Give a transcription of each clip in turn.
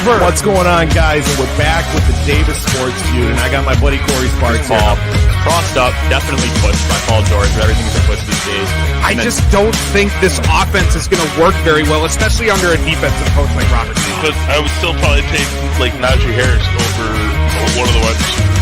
over. What's going on, guys? And we're back with the Davis Sports Feud, and I got my buddy Corey Sparks here. Crossed up, definitely pushed by Paul George, but everything's a push these days. I just don't think this offense is going to work very well, especially under a defensive coach like Robert. But I would still probably take like Najee Harris over one of the wide receivers.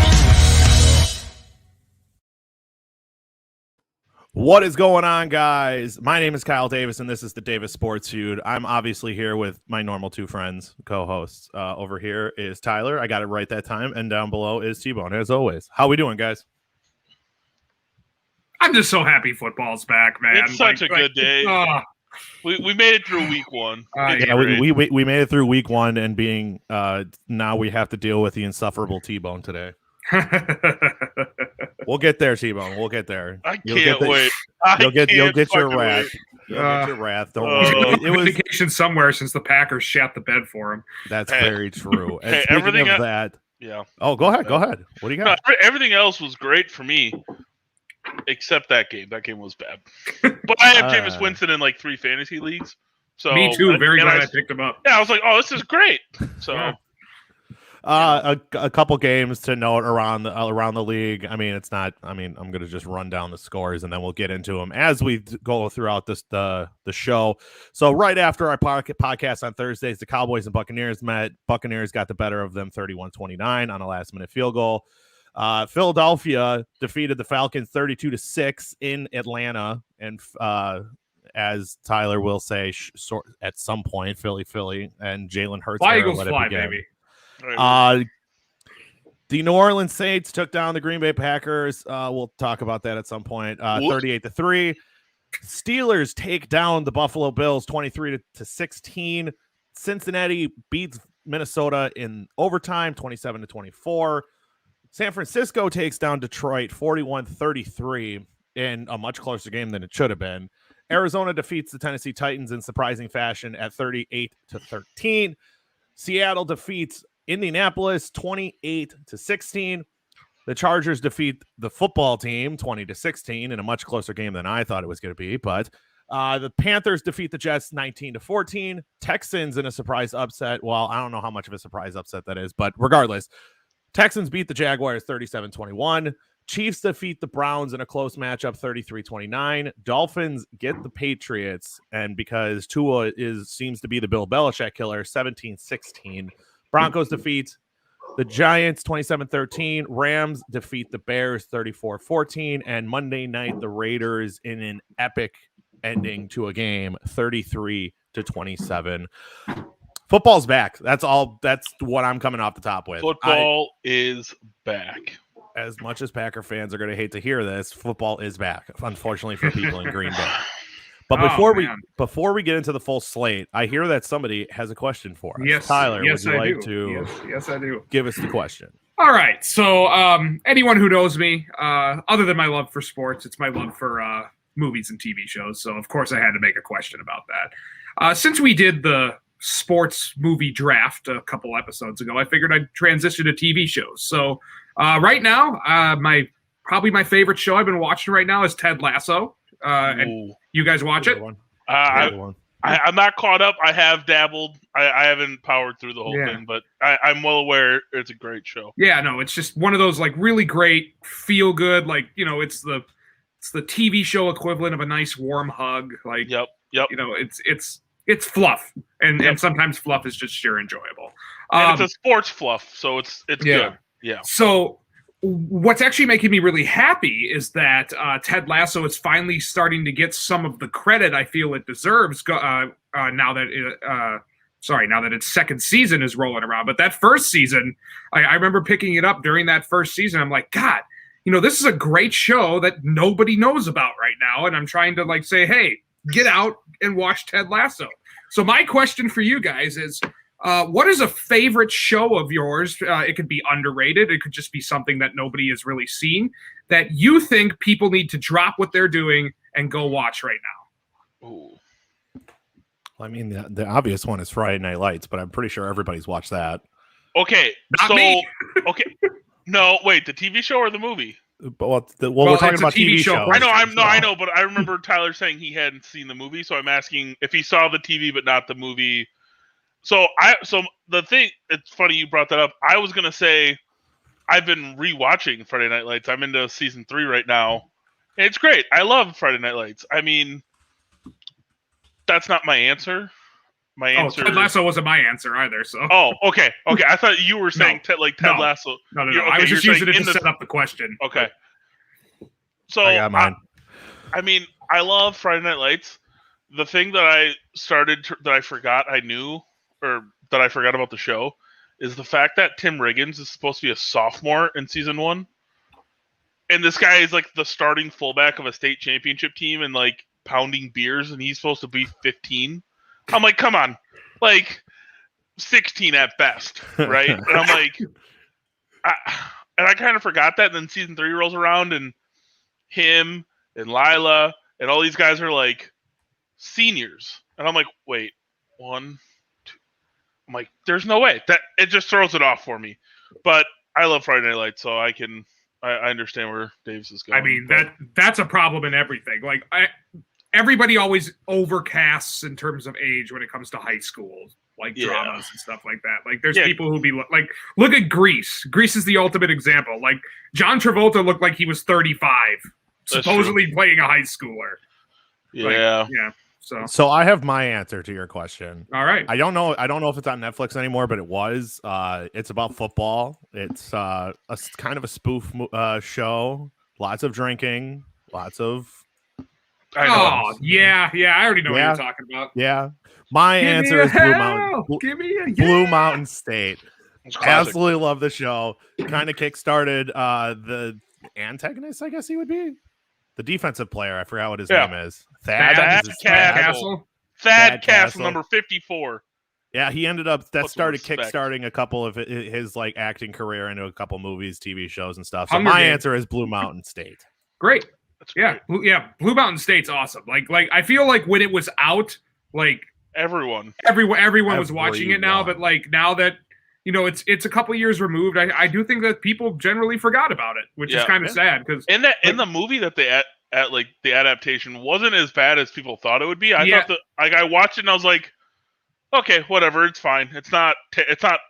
What is going on, guys? My name is Kyle Davis, and this is the Davis Sports Feud. I'm obviously here with my normal two friends, co-hosts. Over here is Tyler. I got it right that time. And down below is T-Bone, as always. How we doing, guys? I'm just so happy football's back, man. It's such a good day. We made it through week one. Yeah, we made it through week one, and being now we have to deal with the insufferable T-Bone today. We'll get there, T-Bone. We'll get there. I can't wait. You'll get your wrath. You'll get your wrath. Don't worry. It was vacation somewhere since the Packers shat the bed for him. That's very true. And Hey, speaking everything of that, yeah. Oh, go ahead. Go ahead. What do you got? No, everything else was great for me, except that game. That game was bad. But I have Jameis Winston in like 3 fantasy leagues. So me too. Very glad I picked him up. Yeah, I was like, oh, this is great. So. Yeah. A couple games to note around the league. I mean, it's not. I mean, I'm gonna just run down the scores and then we'll get into them as we go throughout the show. So right after our podcast on Thursdays, the Cowboys and Buccaneers met. Buccaneers got the better of them, 31-29 on a last-minute field goal. Philadelphia defeated the Falcons 32-6 in Atlanta, and as Tyler will say, at some point, Philly, and Jalen Hurts. Fly Eagles fly, baby. The New Orleans Saints took down the Green Bay Packers. We'll talk about that at some point. 38-3. Steelers take down the Buffalo Bills 23-16. Cincinnati beats Minnesota in overtime 27-24. San Francisco takes down Detroit 41-33 in a much closer game than it should have been. Arizona defeats the Tennessee Titans in surprising fashion at 38-13. Seattle defeats Indianapolis 28-16. The Chargers defeat the football team 20-16 in a much closer game than I thought it was going to be. But the Panthers defeat the Jets 19-14. Texans in a surprise upset. Well, I don't know how much of a surprise upset that is, but regardless, Texans beat the Jaguars 37-21. Chiefs defeat the Browns in a close matchup 33-29. Dolphins get the Patriots, and because Tua seems to be the Bill Belichick killer, 17-16. Broncos defeat the Giants 27-13. Rams defeat the Bears 34-14. And Monday night, the Raiders in an epic ending to a game 33-27. Football's back. That's all. That's what I'm coming off the top with. Football is back. As much as Packer fans are going to hate to hear this, football is back, unfortunately for people in Green Bay. But before we get into the full slate, I hear that somebody has a question for us. Yes, Tyler, yes, would you I like do. to Yes, I do. give us the question? All right. So anyone who knows me, other than my love for sports, it's my love for movies and TV shows. So, of course, I had to make a question about that. Since we did the sports movie draft a couple episodes ago, I figured I'd transition to TV shows. So right now, probably my favorite show I've been watching right now is Ted Lasso. And you guys watch it? I'm not caught up. I have dabbled. I haven't powered through the whole thing, but I'm well aware it's a great show. Yeah, no, it's just one of those like really great, feel good, like, you know, it's the TV show equivalent of a nice warm hug. Like, Yep. You know, it's fluff, and sometimes fluff is just sheer enjoyable. And it's a sports fluff, so it's good. Yeah. So what's actually making me really happy is that Ted Lasso is finally starting to get some of the credit I feel it deserves. Now that its second season is rolling around, but that first season, I remember picking it up during that first season. I'm like, God, you know, this is a great show that nobody knows about right now, and I'm trying to like say, hey, get out and watch Ted Lasso. So my question for you guys is, what is a favorite show of yours? It could be underrated. It could just be something that nobody has really seen that you think people need to drop what they're doing and go watch right now. Ooh. Well, I mean, the obvious one is Friday Night Lights, but I'm pretty sure everybody's watched that. Okay. Not me. Okay. No, wait, the TV show or the movie? Well, we're talking about TV show. I know, but I remember Tyler saying he hadn't seen the movie, so I'm asking if he saw the TV but not the movie. So the thing, it's funny you brought that up. I was gonna say I've been rewatching Friday Night Lights. I'm into season 3 right now. It's great. I love Friday Night Lights. I mean, that's not my answer. My answer. Ted Lasso wasn't my answer either. So. Oh, okay. I thought you were saying Ted Lasso. No. Okay, I was just using it to set up the question. Okay. So I got mine. I mean, I love Friday Night Lights. The thing that I forgot I knew, or that I forgot about the show, is the fact that Tim Riggins is supposed to be a sophomore in season 1. And this guy is like the starting fullback of a state championship team and like pounding beers, and he's supposed to be 15. I'm like, come on, like 16 at best, right? And I'm like, I kind of forgot that. And then season 3 rolls around, and him and Lila and all these guys are like seniors, and I'm like, wait, 1, 2. I'm like, there's no way. That it just throws it off for me. But I love Friday Night Lights, so I understand where Davis is going. I mean, that's a problem in everything. Like everybody always overcasts in terms of age when it comes to high school, like dramas and stuff like that. Like there's people who be like, look at Grease. Grease is the ultimate example. Like John Travolta looked like he was 35, supposedly playing a high schooler. Yeah. So I have my answer to your question. All right. I don't know if it's on Netflix anymore, but it was. It's about football. It's a kind of a spoof show. Lots of drinking. Lots of. I already know what you're talking about. Yeah. My answer is Blue Mountain. Blue Mountain State. Absolutely love the show. Kind of kickstarted the antagonist, I guess he would be. The defensive player. I forgot what his name is. Thad Castle. Thad Castle, number 54. Yeah, he ended up started kickstarting a couple of his like acting career into a couple movies, TV shows, and stuff. So my answer is Blue Mountain State. Great. Blue Mountain State's awesome. Like I feel like when it was out, like everyone was watching it now, but like now that it's a couple years removed, I do think that people generally forgot about it, which is kind of sad because in the movie that they at the adaptation wasn't as bad as people thought it would be. I thought that I watched it and I was like, okay, whatever, it's fine. It's not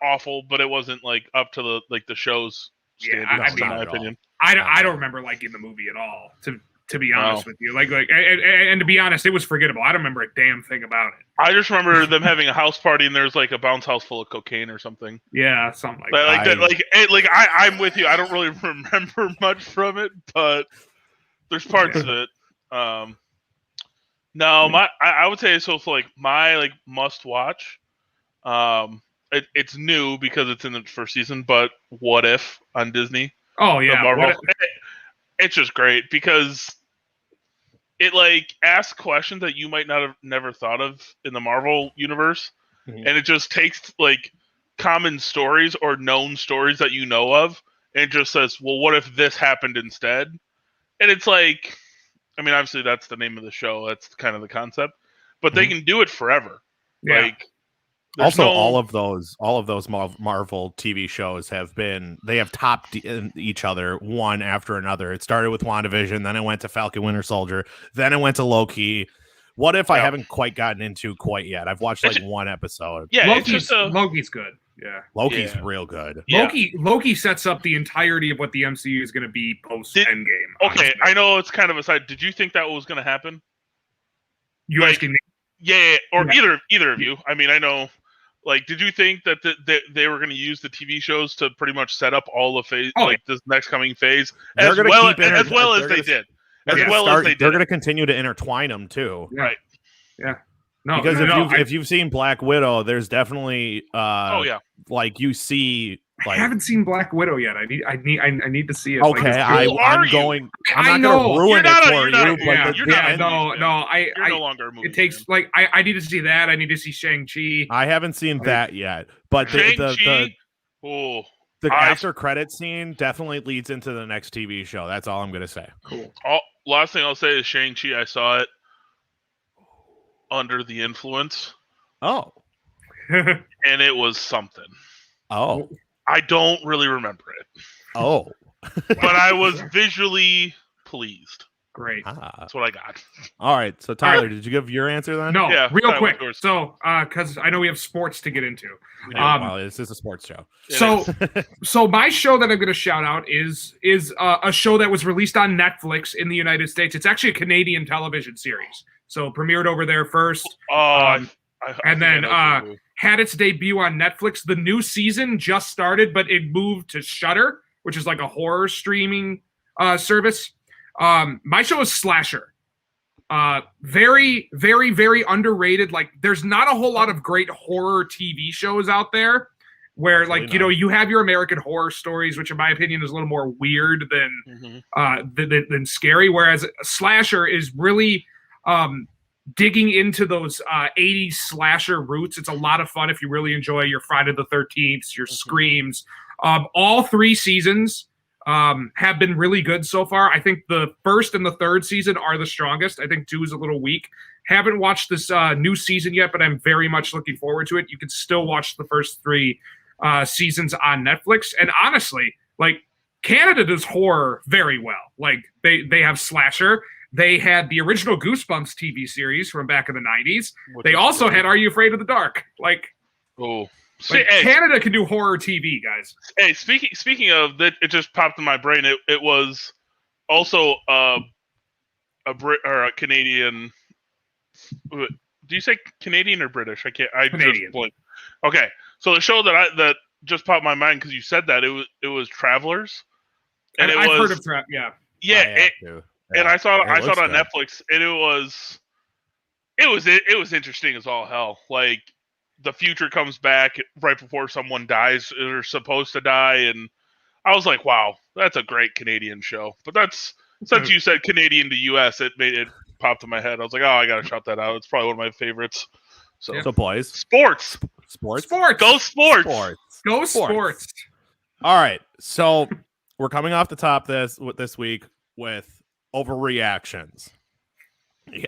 awful, but it wasn't like up to the show's standards, in my opinion. I don't remember liking the movie at all, to be honest with you. Like and to be honest, it was forgettable. I don't remember a damn thing about it. I just remember them having a house party and there's like a bounce house full of cocaine or something. Yeah, something like that. I'm with you. I don't really remember much from it, but there's parts of it. No, I would say so. For like my like must watch. It's new because it's in the first season, but What If on Disney? Oh yeah, Marvel. It's just great because it like asks questions that you might not have never thought of in the Marvel universe, and it just takes like common stories or known stories that you know of, and it just says, "Well, what if this happened instead?" And it's like, I mean, obviously that's the name of the show. That's kind of the concept, but they can do it forever. Yeah. Like, also, all of those Marvel TV shows have topped each other one after another. It started with WandaVision, then it went to Falcon Winter Soldier, then it went to Loki. What If I haven't quite gotten into quite yet. I've watched like one episode. Yeah, Loki's good. Yeah, Loki's real good. Yeah. Loki sets up the entirety of what the MCU is going to be post Endgame. Okay, honestly. I know it's kind of aside. Did you think that was going to happen? You asking me? Yeah, or either of you. I mean, I know. Like, did you think that they were going to use the TV shows to pretty much set up all the phase, this next coming phase, as well as they did? They're going to continue to intertwine them too, right? Yeah. No, because if you've seen Black Widow, there's definitely like you see. Like, I haven't seen Black Widow yet. I need to see it. Okay, I'm not going to ruin it for you. You're no longer a movie. It takes I need to see that. I need to see Shang-Chi. I haven't seen that yet, but the after credit scene definitely leads into the next TV show. That's all I'm going to say. Cool. Last thing I'll say is Shang-Chi. I saw it under the influence. Oh, and it was something. Oh. I don't really remember it. Oh. But I was visually pleased. Great. That's what I got. All right. So Tyler, did you give your answer then? No, Yeah, real that quick. was yours. So, because I know we have sports to get into. We do. Well, this is a sports show. So my show that I'm going to shout out is a show that was released on Netflix in the United States. It's actually a Canadian television series. So premiered over there first. And then had its debut on Netflix. The new season just started, but it moved to Shudder, which is like a horror streaming service. My show is Slasher. Very, very, very underrated. Like, there's not a whole lot of great horror TV shows out there where, Absolutely like, you know, you have your American Horror Stories, which in my opinion is a little more weird than scary. Whereas Slasher is really digging into those 80s slasher roots. It's a lot of fun if you really enjoy your Friday the 13th, your Screams. All 3 seasons have been really good so far. I think the first and the third season are the strongest. I think 2 is a little weak. Haven't watched this new season yet, but I'm very much looking forward to it. You can still watch the first 3 seasons on Netflix. And honestly, like, Canada does horror very well. Like, they have Slasher. They had the original Goosebumps TV series from back in the 90s. They also had Are You Afraid of the Dark? Like, Canada can do horror TV, guys. Hey, speaking of that, it just popped in my brain. It was also a Canadian. Do you say Canadian or British? I can't. Canadian. Just okay, so the show that just popped in my mind because you said that it was Travelers, and I've heard of Yeah, and I saw it on good. Netflix, and it was interesting as all hell. Like, the future comes back right before someone dies or supposed to die, and I was like, wow, that's a great Canadian show. But that's, since you said Canadian to US, it popped in my head. I was like, oh, I gotta shout that out. It's probably one of my favorites. So boys, sports. Go sports. Go sports. All right, so we're coming off the top this week with overreactions.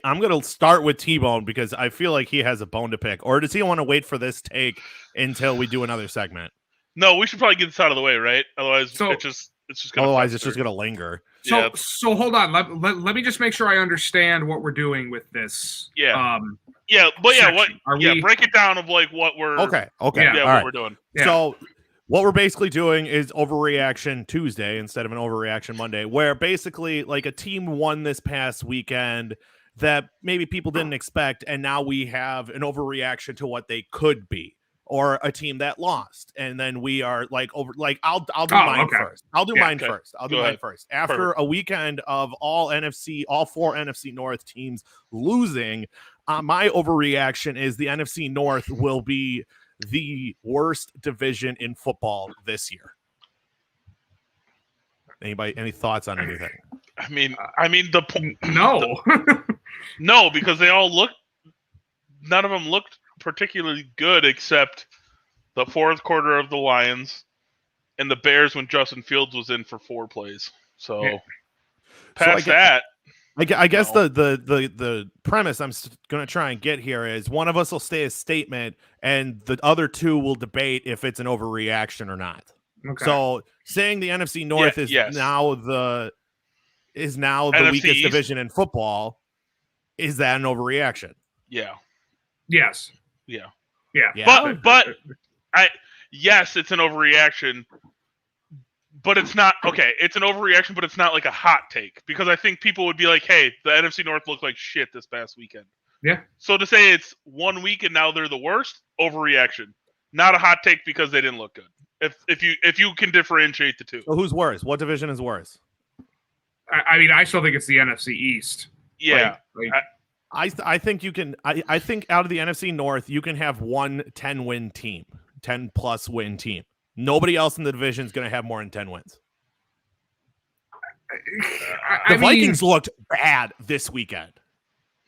I'm going to start with T-Bone because I feel like he has a bone to pick. Or does he want to wait for this take until we do another segment? No, we should probably get this out of the way, right? Otherwise, it's just going to linger. So hold on. Let me just make sure I understand what we're doing with this. Yeah. Break it down of like what we're okay. We're doing. Yeah. So what we're basically doing is overreaction Tuesday instead of an overreaction Monday, where basically like a team won this past weekend that maybe people didn't expect, and now we have an overreaction to what they could be, or a team that lost, and then we are like I'll do mine first. I'll do mine first. I'll do mine first. After a weekend of all 4 NFC North teams losing, my overreaction is the NFC North will be the worst division in football this year. Any thoughts on anything? I mean no. No, because none of them looked particularly good except the fourth quarter of the Lions and the Bears when Justin Fields was in for 4 plays. So past that, I guess the premise I'm going to try and get here is one of us will say a statement and the other 2 will debate if it's an overreaction or not. Okay. So saying the NFC North is now the NFC weakest East division in football, is that an overreaction? Yeah. Yes. Yeah. But yes, it's an overreaction. But it's not okay. It's an overreaction, but it's not like a hot take because I think people would be like, "Hey, the NFC North looked like shit this past weekend." Yeah. So to say it's 1 week and now they're the worst, overreaction, not a hot take because they didn't look good. If you can differentiate the 2. So who's worse? What division is worse? I mean, I still think it's the NFC East. Yeah. I think you can. I think out of the NFC North, you can have 1 10-win team, 10+ win team. Nobody else in the division is going to have more than 10 wins. The Vikings looked bad this weekend.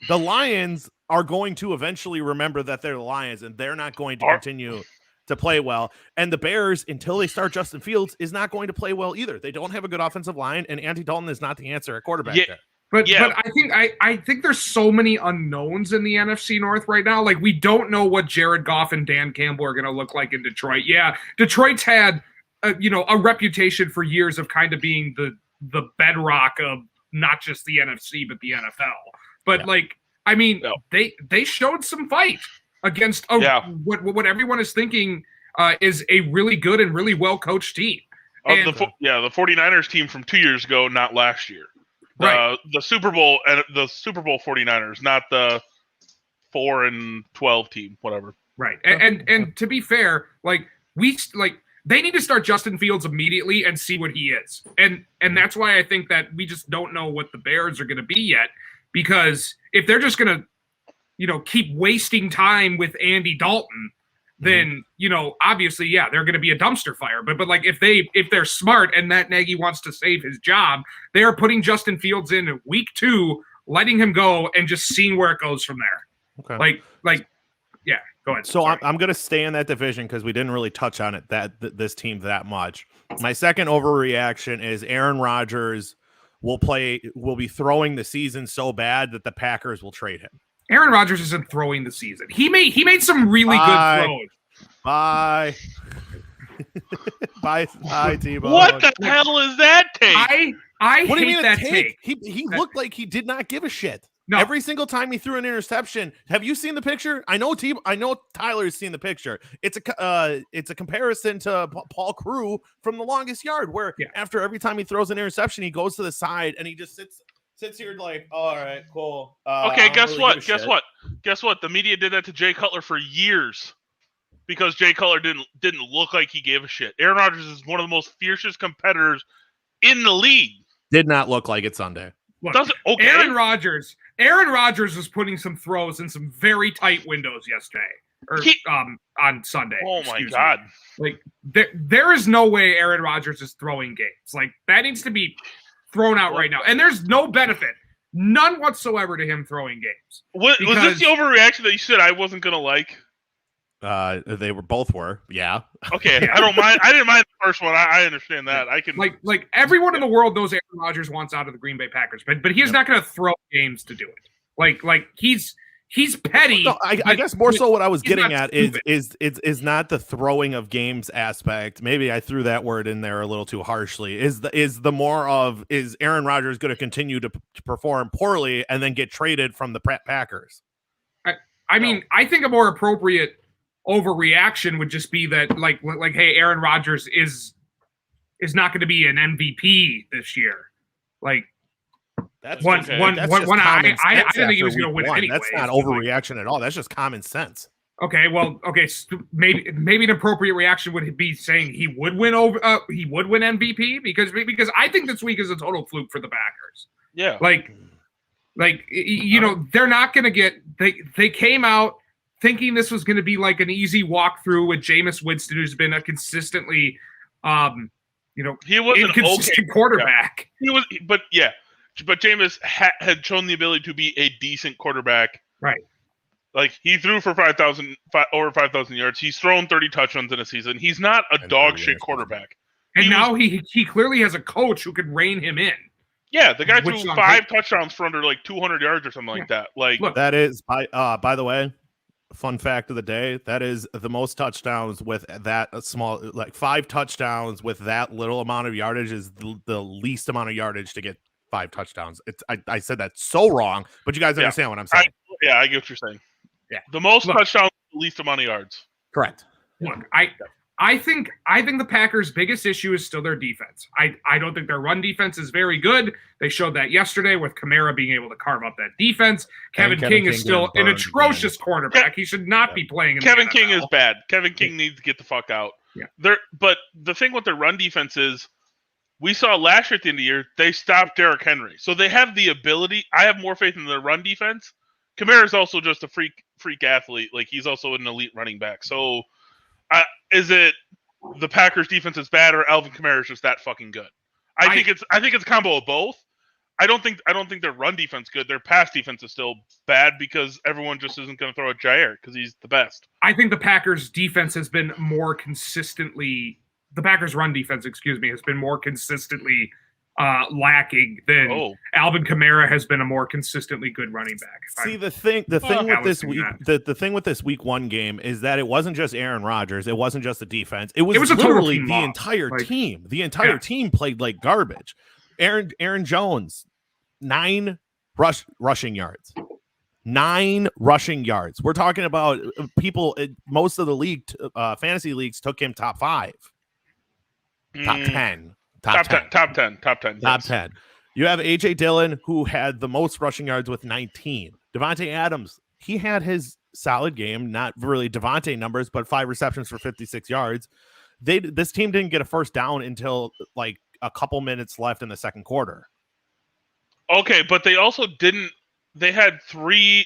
The Lions are going to eventually remember that they're the Lions, and they're not going to continue to play well. And the Bears, until they start Justin Fields, is not going to play well either. They don't have a good offensive line, and Andy Dalton is not the answer at quarterback there. But I think there's so many unknowns in the NFC North right now. Like, we don't know what Jared Goff and Dan Campbell are going to look like in Detroit. Yeah, Detroit's had a reputation for years of kind of being the bedrock not just the NFC but the NFL. But Yeah. like, I mean, Yeah. they showed some fight against what everyone is thinking is a really good and really well coached team. And, the 49ers team from 2 years ago, not last year. Right. The Super Bowl 49ers, not the 4-12 team, whatever. Right. And to be fair, like they need to start Justin Fields immediately and see what he is. And that's why I think that we just don't know what the Bears are going to be yet, because if they're just going to, keep wasting time with Andy Dalton, then, obviously, yeah, they're going to be a dumpster fire. But like if they're smart and Matt Nagy wants to save his job, they are putting Justin Fields in week 2, letting him go and just seeing where it goes from there. Okay. Yeah, go ahead. So I'm going to stay in that division because we didn't really touch on it this team that much. My second overreaction is Aaron Rodgers will be throwing the season so bad that the Packers will trade him. Aaron Rodgers isn't throwing the season. He made some really good throws. Bye. Bye, T-Bone. What the hell is that take? I what do you hate mean that take? He looked like he did not give a shit. No. Every single time he threw an interception. Have you seen the picture? I know Tyler's seen the picture. It's a comparison to Paul Crew from The Longest Yard, where after every time he throws an interception, he goes to the side and he just sits here like, all right, cool. Okay, guess what? The media did that to Jay Cutler for years because Jay Cutler didn't look like he gave a shit. Aaron Rodgers is one of the most fiercest competitors in the league. Did not look like it Sunday. Look, okay. Aaron Rodgers was putting some throws in some very tight windows yesterday on Sunday. Oh my God! Like there is no way Aaron Rodgers is throwing games. Like that needs to be thrown out right now. And there's no benefit, none whatsoever, to him throwing games. Was this the overreaction that you said I wasn't gonna like? They both were. Yeah. Okay. Yeah. I don't mind. I didn't mind the first one. I understand that. I can like everyone in the world knows Aaron Rodgers wants out of the Green Bay Packers, but he's not going to throw games to do it. Like he's petty. No, I guess more so what I was getting at is not the throwing of games aspect. Maybe I threw that word in there a little too harshly. Is Aaron Rodgers going to continue to perform poorly and then get traded from the Packers? I mean, I think a more appropriate overreaction would just be that like hey, Aaron Rodgers is not going to be an MVP this year. Like that's I didn't think he was going to win anyway. That's not overreaction at all. That's just common sense. Okay, maybe an appropriate reaction would be saying he would win MVP because I think this week is a total fluke for the Packers. Yeah. They're not going to get they came out thinking this was going to be like an easy walkthrough with Jameis Winston, who's been a consistently, he was an inconsistent quarterback. He was, but Jameis had shown the ability to be a decent quarterback. Right. Like he threw for over 5,000 yards. He's thrown 30 touchdowns in a season. He's not a dog shit quarterback. And now he clearly has a coach who could rein him in. Yeah, the guy threw 5 touchdowns for under like 200 yards or something like that. Like that is by the way. Fun fact of the day, that is the most touchdowns with that small, like 5 touchdowns with that little amount of yardage is the least amount of yardage to get 5 touchdowns. I said that so wrong, but you guys understand what I'm saying. I get what you're saying. Yeah. The most touchdowns, the least amount of yards. Correct. Look, I think the Packers' biggest issue is still their defense. I don't think their run defense is very good. They showed that yesterday with Kamara being able to carve up that defense. Kevin King is still an atrocious quarterback. He should not be playing in Kevin the King NFL. is bad. Kevin King needs to get the fuck out. Yeah. But the thing with their run defense is we saw last year at the end of the year, they stopped Derrick Henry. So they have the ability. I have more faith in their run defense. Kamara is also just a freak athlete. Like he's also an elite running back. So is it the Packers defense is bad or Alvin Kamara is just that fucking good? I think it's a combo of both. I don't think their run defense good. Their pass defense is still bad because everyone just isn't going to throw at Jair because he's the best. I think the Packers defense has been more consistently the Packers run defense, has been more consistently lacking than Alvin Kamara has been a more consistently good running back. See, the thing with this week, the thing with this week 1 game is that it wasn't just Aaron Rodgers. It wasn't just the defense. It was literally the entire team. The entire team played like garbage. Aaron Jones, 9 rushing yards. 9 rushing yards. We're talking about people. Most of the league, fantasy leagues, took him top 5, top 10, top 10. Top 10. You have A.J. Dillon, who had the most rushing yards with 19. Devontae Adams, he had his solid game, not really Devontae numbers, but 5 receptions for 56 yards. This team didn't get a first down until like a couple minutes left in the second quarter. Okay, but they also didn't. They had 3.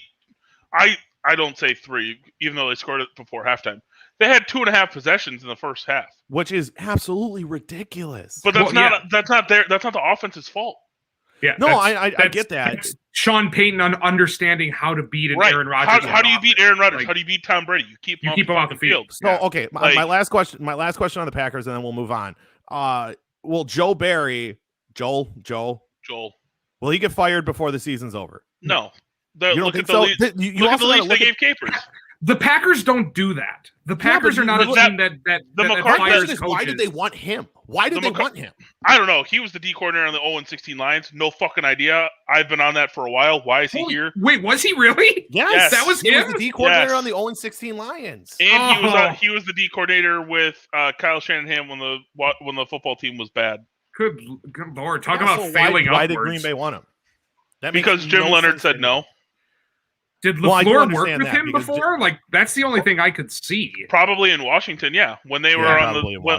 I don't say 3, even though they scored it before halftime. They had 2.5 possessions in the first half, which is absolutely ridiculous. But that's not the offense's fault. Yeah, no, I get that. Sean Payton understanding how to beat an Aaron Rodgers. How do you beat Aaron Rodgers? How do you beat Tom Brady? You keep him off the field. So okay, my last question on the Packers, and then we'll move on. Will Joe Barry, Joel, will he get fired before the season's over? No. Look at the leash they gave Capers. The Packers don't do that. The Packers are not a team that fires coaches. Why did they want him? Why did they want him? I don't know. He was the D coordinator on the 0-16 Lions. No fucking idea. I've been on that for a while. Why is he here? Wait, was he really? Yes. That was him? He was the D coordinator on the 0-16 Lions. And he was the D coordinator with Kyle Shanahan when the football team was bad. Good Lord. Talk about failing upwards. Why did Green Bay want him? Because Jim Leonard said no. Did LaFleur work with him before? That's the only thing I could see. Probably in Washington, yeah. When they were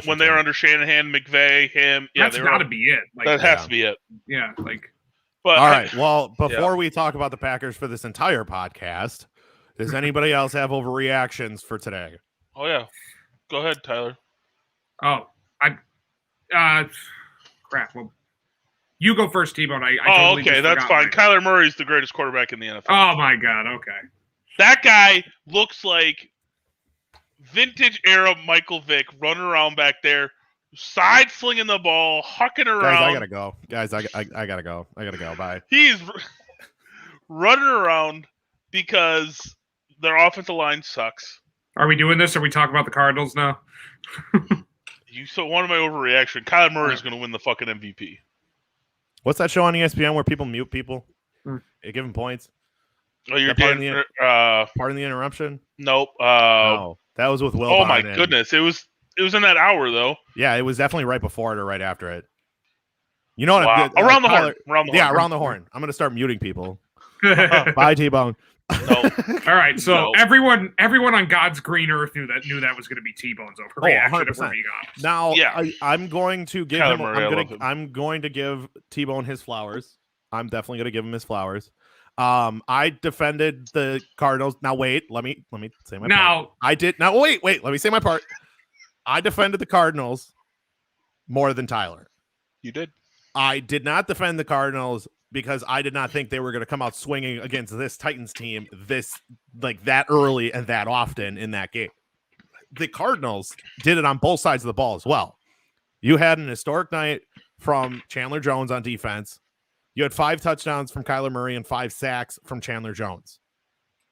when they were under Shanahan, McVay, him, yeah, that's got to be it. That has to be it. Yeah, But all right. Well, before we talk about the Packers for this entire podcast, does anybody else have overreactions for today? Oh yeah, go ahead, Tyler. Oh, crap. Well, you go first, T-Bone. Okay, that's fine. Kyler Murray's the greatest quarterback in the NFL. Oh, my God. Okay. That guy looks like vintage era Michael Vick running around back there, side slinging the ball, hucking around. Guys, I gotta go. Bye. He's running around because their offensive line sucks. Are we doing this? Or are we talking about the Cardinals now? So one of my overreaction. Kyler Murray is going to win the fucking MVP. What's that show on ESPN where people mute people? They give them points. Oh, you're pardon the interruption? Nope. No, that was with Will. Oh my goodness, it was in that hour though. Yeah, it was definitely right before it or right after it. You know what? Wow. Around the horn. Around the horn. I'm gonna start muting people. Bye, T-Bone. No. All right, so everyone on God's green earth knew that was going to be T-Bone's overreaction. If we're being honest. Now, I'm going to give him. I'm going to give T-Bone his flowers. I'm definitely going to give him his flowers. I defended the Cardinals. Now wait, let me say my part. I did. Now wait. Let me say my part. I defended the Cardinals more than Tyler. You did. I did not defend the Cardinals because I did not think they were going to come out swinging against this Titans team that early and that often in that game. The Cardinals did it on both sides of the ball as well. You had an historic night from Chandler Jones on defense. You had 5 touchdowns from Kyler Murray and 5 sacks from Chandler Jones.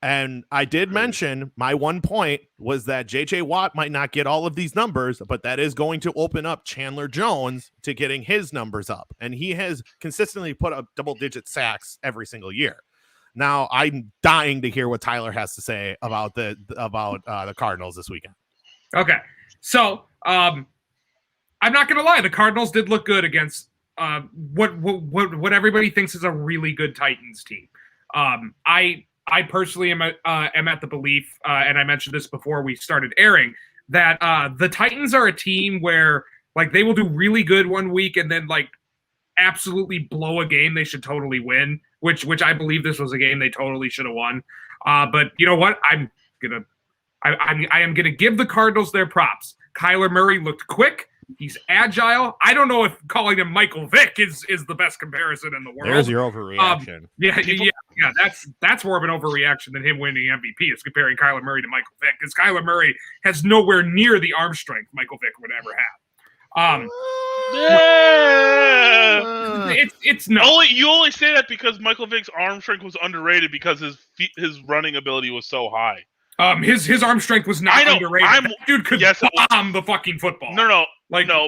And I did mention my one point was that J.J. Watt might not get all of these numbers, but that is going to open up Chandler Jones to getting his numbers up. And he has consistently put up double-digit sacks every single year. Now, I'm dying to hear what Tyler has to say about the Cardinals this weekend. Okay. So, I'm not going to lie. The Cardinals did look good against what everybody thinks is a really good Titans team. I personally am at the belief, and I mentioned this before we started airing, that the Titans are a team where they will do really good one week and then absolutely blow a game they should totally win, which I believe this was a game they totally should have won. But you know what? I am gonna give the Cardinals their props. Kyler Murray looked quick. He's agile. I don't know if calling him Michael Vick is the best comparison in the world. There's your overreaction. Yeah. That's more of an overreaction than him winning MVP. Is comparing Kyler Murray to Michael Vick, because Kyler Murray has nowhere near the arm strength Michael Vick would ever have. It's no. You only say that because Michael Vick's arm strength was underrated because his running ability was so high. His arm strength was not underrated. That dude could bomb the fucking football. No,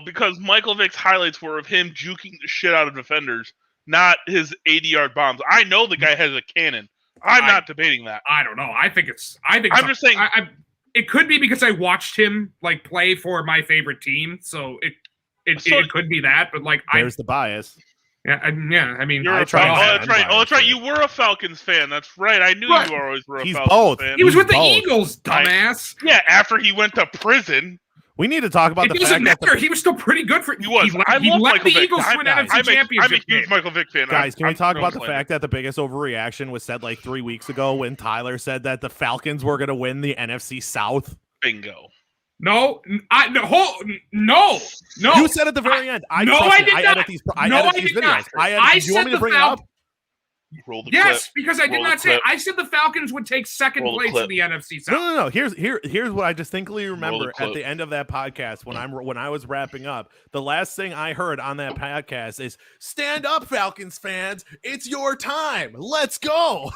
because Michael Vick's highlights were of him juking the shit out of defenders, not his 80-yard bombs. I know the guy has a cannon. I'm not debating that. I don't know. I'm just saying. It could be because I watched him like play for my favorite team, so it could be that. But like, there's the bias. Yeah, I mean, that's right. You were a Falcons fan. That's right. I knew you always were a Falcons both. fan. He was with the Eagles, dumbass. Yeah, after he went to prison. We need to talk about the fact that he was still pretty good for. He was. He let the Eagles win NFC championship. I'm a huge Michael Vick fan. Guys, can we talk about the fact that the biggest overreaction was said like 3 weeks ago when Tyler said that the Falcons were going to win the NFC South? Bingo. No. You said at the very end. I did not. I edit these videos. Do you want me to bring it up? Roll the yes, clip. because I did not say. I said the Falcons would take second place in the NFC South. No. Here's what I distinctly remember at the end of that podcast when I was wrapping up. The last thing I heard on that podcast is "Stand up, Falcons fans! It's your time. Let's go."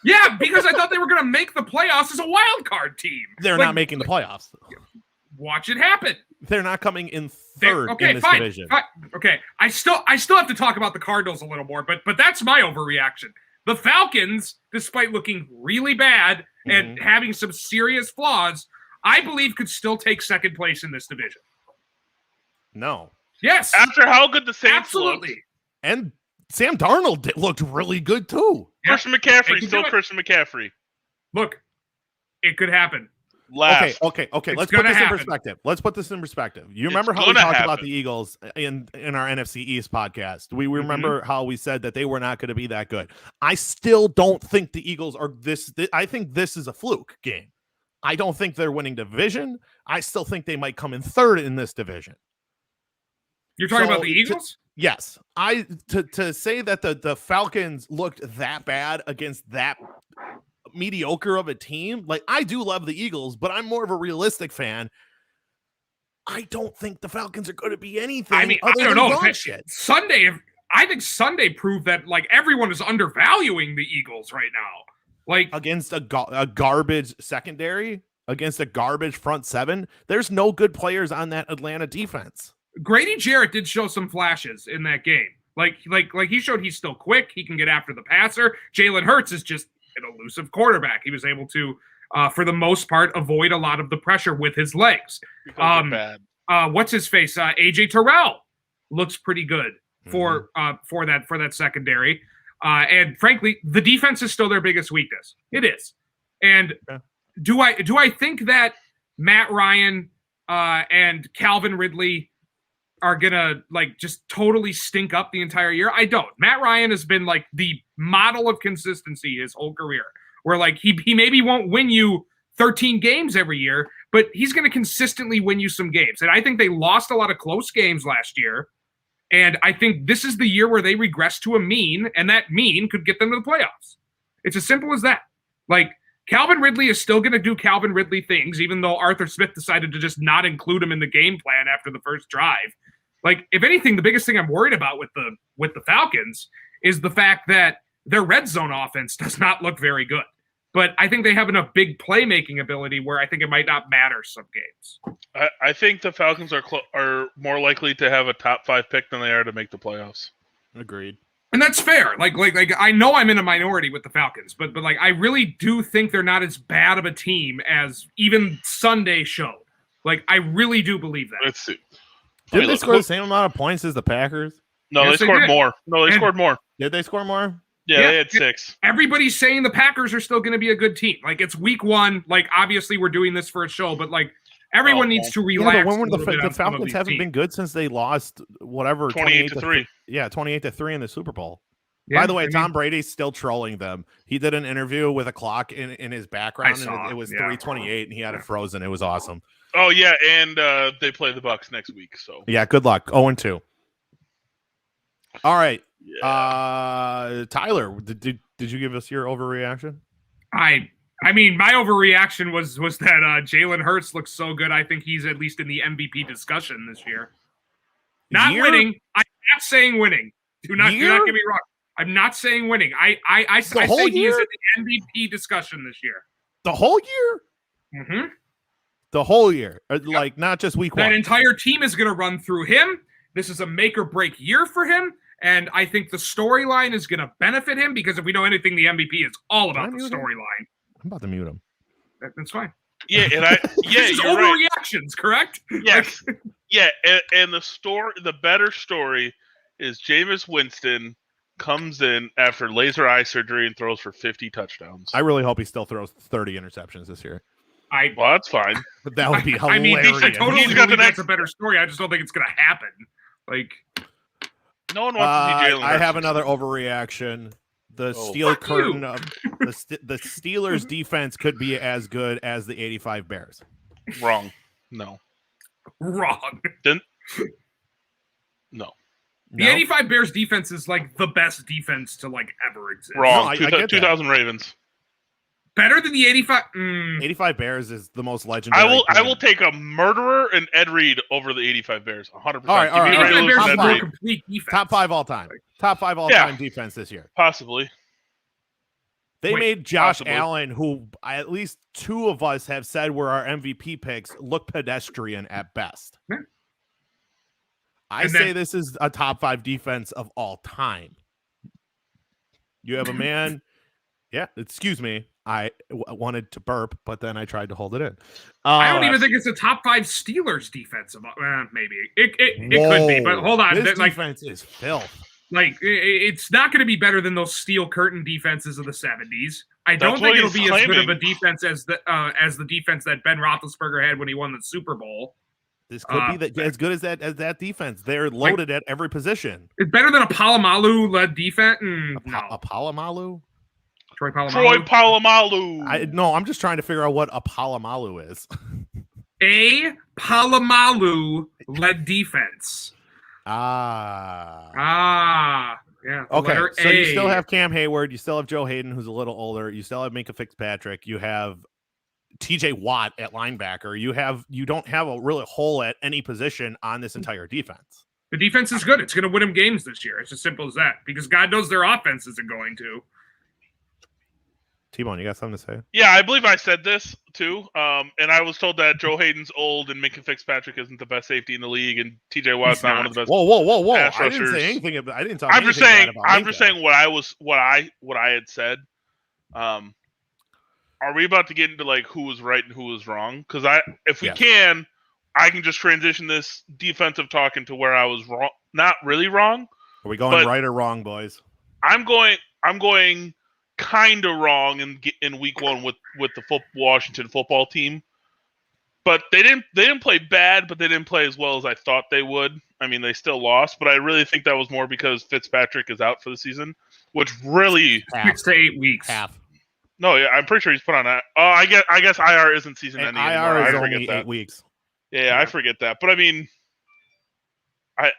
Yeah, because I thought they were going to make the playoffs as a wild card team. They're not making the playoffs. Watch it happen. They're not coming in third in this division. Fine. Okay, I still have to talk about the Cardinals a little more, but that's my overreaction. The Falcons, despite looking really bad and having some serious flaws, I believe could still take second place in this division. No. Yes. After how good the Saints absolutely looked. And Sam Darnold looked really good too. Christian McCaffrey, still Christian McCaffrey. Look, it could happen. Okay. Let's put this in perspective. You remember how we talked about the Eagles in our NFC East podcast? We remember how we said that they were not going to be that good. I still don't think the Eagles are this. I think this is a fluke game. I don't think they're winning division. I still think they might come in third in this division. You're talking about the Eagles? Yes. To say that the Falcons looked that bad against that mediocre of a team, like, I do love the Eagles, but I'm more of a realistic fan. I don't think the Falcons are going to be anything. I mean, I don't know. I think Sunday proved that like everyone is undervaluing the Eagles right now. Like against a garbage secondary, against a garbage front seven. There's no good players on that Atlanta defense. Grady Jarrett did show some flashes in that game. Like he showed he's still quick. He can get after the passer. Jalen Hurts is just an elusive quarterback. He was able to, for the most part, avoid a lot of the pressure with his legs. What's his face? AJ Terrell looks pretty good for that secondary. And frankly, the defense is still their biggest weakness. It is. And do I think that Matt Ryan and Calvin Ridley are gonna like just totally stink up the entire year? I don't. Matt Ryan has been like the model of consistency his whole career, where like he maybe won't win you 13 games every year, but he's going to consistently win you some games. And I think they lost a lot of close games last year. And I think this is the year where they regress to a mean, and that mean could get them to the playoffs. It's as simple as that. Like, Calvin Ridley is still going to do Calvin Ridley things, even though Arthur Smith decided to just not include him in the game plan after the first drive. Like, if anything, the biggest thing I'm worried about with the Falcons is the fact that their red zone offense does not look very good. But I think they have enough big playmaking ability where I think it might not matter some games. I think the Falcons are more likely to have a top 5 pick than they are to make the playoffs. Agreed. And that's fair. Like I know I'm in a minority with the Falcons, but like I really do think they're not as bad of a team as even Sunday showed. Like I really do believe that. Let's see. Did they score the same amount of points as the Packers? No, yes, they scored more. No, they scored more. Did they score more? Yeah, they had 6. Everybody's saying the Packers are still going to be a good team. Like, it's week 1. Like, obviously, we're doing this for a show, but, like, everyone needs to relax. Yeah, but when the Falcons haven't been good since they lost, 28-3. Yeah, 28-3 in the Super Bowl. Yeah, By the way, Tom Brady's still trolling them. He did an interview with a clock in his background, and it was 3:28, and he had it frozen. It was awesome. Oh, yeah, and they play the Bucs next week. So yeah, good luck. 0-2. All right. Yeah. Tyler, did you give us your overreaction? I mean, my overreaction was that Jalen Hurts looks so good. I think he's at least in the MVP discussion this year. Not winning. I'm not saying winning. Do not get me wrong. I'm not saying winning. I say he is in the MVP discussion this year. The whole year? Mm-hmm. The whole year. Like, not just week 1. That entire team is going to run through him. This is a make or break year for him. And I think the storyline is going to benefit him because if we know anything, the MVP is all about the storyline. I'm about to mute him. That's fine. Yeah, and this is you're overreactions, correct? Yes. Yeah, and the better story is Jameis Winston comes in after laser eye surgery and throws for 50 touchdowns. I really hope he still throws 30 interceptions this year. Well, that's fine. But that would be hilarious. I mean, I totally believe that's a better story. I just don't think it's going to happen. Like, no one wants to see Jalen Hurts. I have another overreaction. The steel curtain of the Steelers' defense could be as good as the 85 Bears. Wrong. No. Wrong. No. The 85 Bears defense is like the best defense to like ever exist. Wrong. 2000 Ravens. Better than the 85. 85 Bears is the most legendary. I will take a murderer and Ed Reed over the 85 Bears. 100%. All right. 85 Bears is more complete defense. Top 5 all time. Top 5 all time defense this year. Possibly. They made Josh Allen, who at least 2 of us have said were our MVP picks, look pedestrian at best. Yeah. I say this is a top 5 defense of all time. You have a man. Yeah, excuse me. I wanted to burp, but then I tried to hold it in. I don't even think it's a top 5 Steelers defense. Maybe it could be, but hold on. This defense is filth. Like, it's not going to be better than those steel curtain defenses of the 70s. I don't think it'll be as good of a defense as the defense that Ben Roethlisberger had when he won the Super Bowl. This could be as good as that defense. They're loaded at every position. It's better than a Palomalu-led defense. A Palomalu? Troy Polamalu. I'm just trying to figure out what a Palomalu is. A Polamalu-led defense. Yeah. Okay. So you still have Cam Hayward. You still have Joe Hayden, who's a little older. You still have Minkah Fitzpatrick. You have TJ Watt at linebacker. You don't have a really hole at any position on this entire defense. The defense is good. It's going to win them games this year. It's as simple as that. Because God knows their offense isn't going to. T-Bone, you got something to say? Yeah, I believe I said this too. And I was told that Joe Hayden's old and Minkah Fitzpatrick isn't the best safety in the league, and TJ Watt's not one of the best. Whoa! I didn't say anything about. I didn't talk. I'm just saying what I had said. Are we about to get into like who was right and who was wrong? Because if we can, I can just transition this defensive talk into where I was wrong. Not really wrong. Are we going right or wrong, boys? I'm going kind of wrong in week 1 with the Washington football team, but they didn't play bad, but they didn't play as well as I thought they would. I mean, they still lost, but I really think that was more because Fitzpatrick is out for the season, which really 6 to 8 weeks. Half. No, yeah, I'm pretty sure he's put on that. Oh, I guess IR isn't season ending anymore. IR is only 8 weeks. Yeah, I forget that, but I mean, I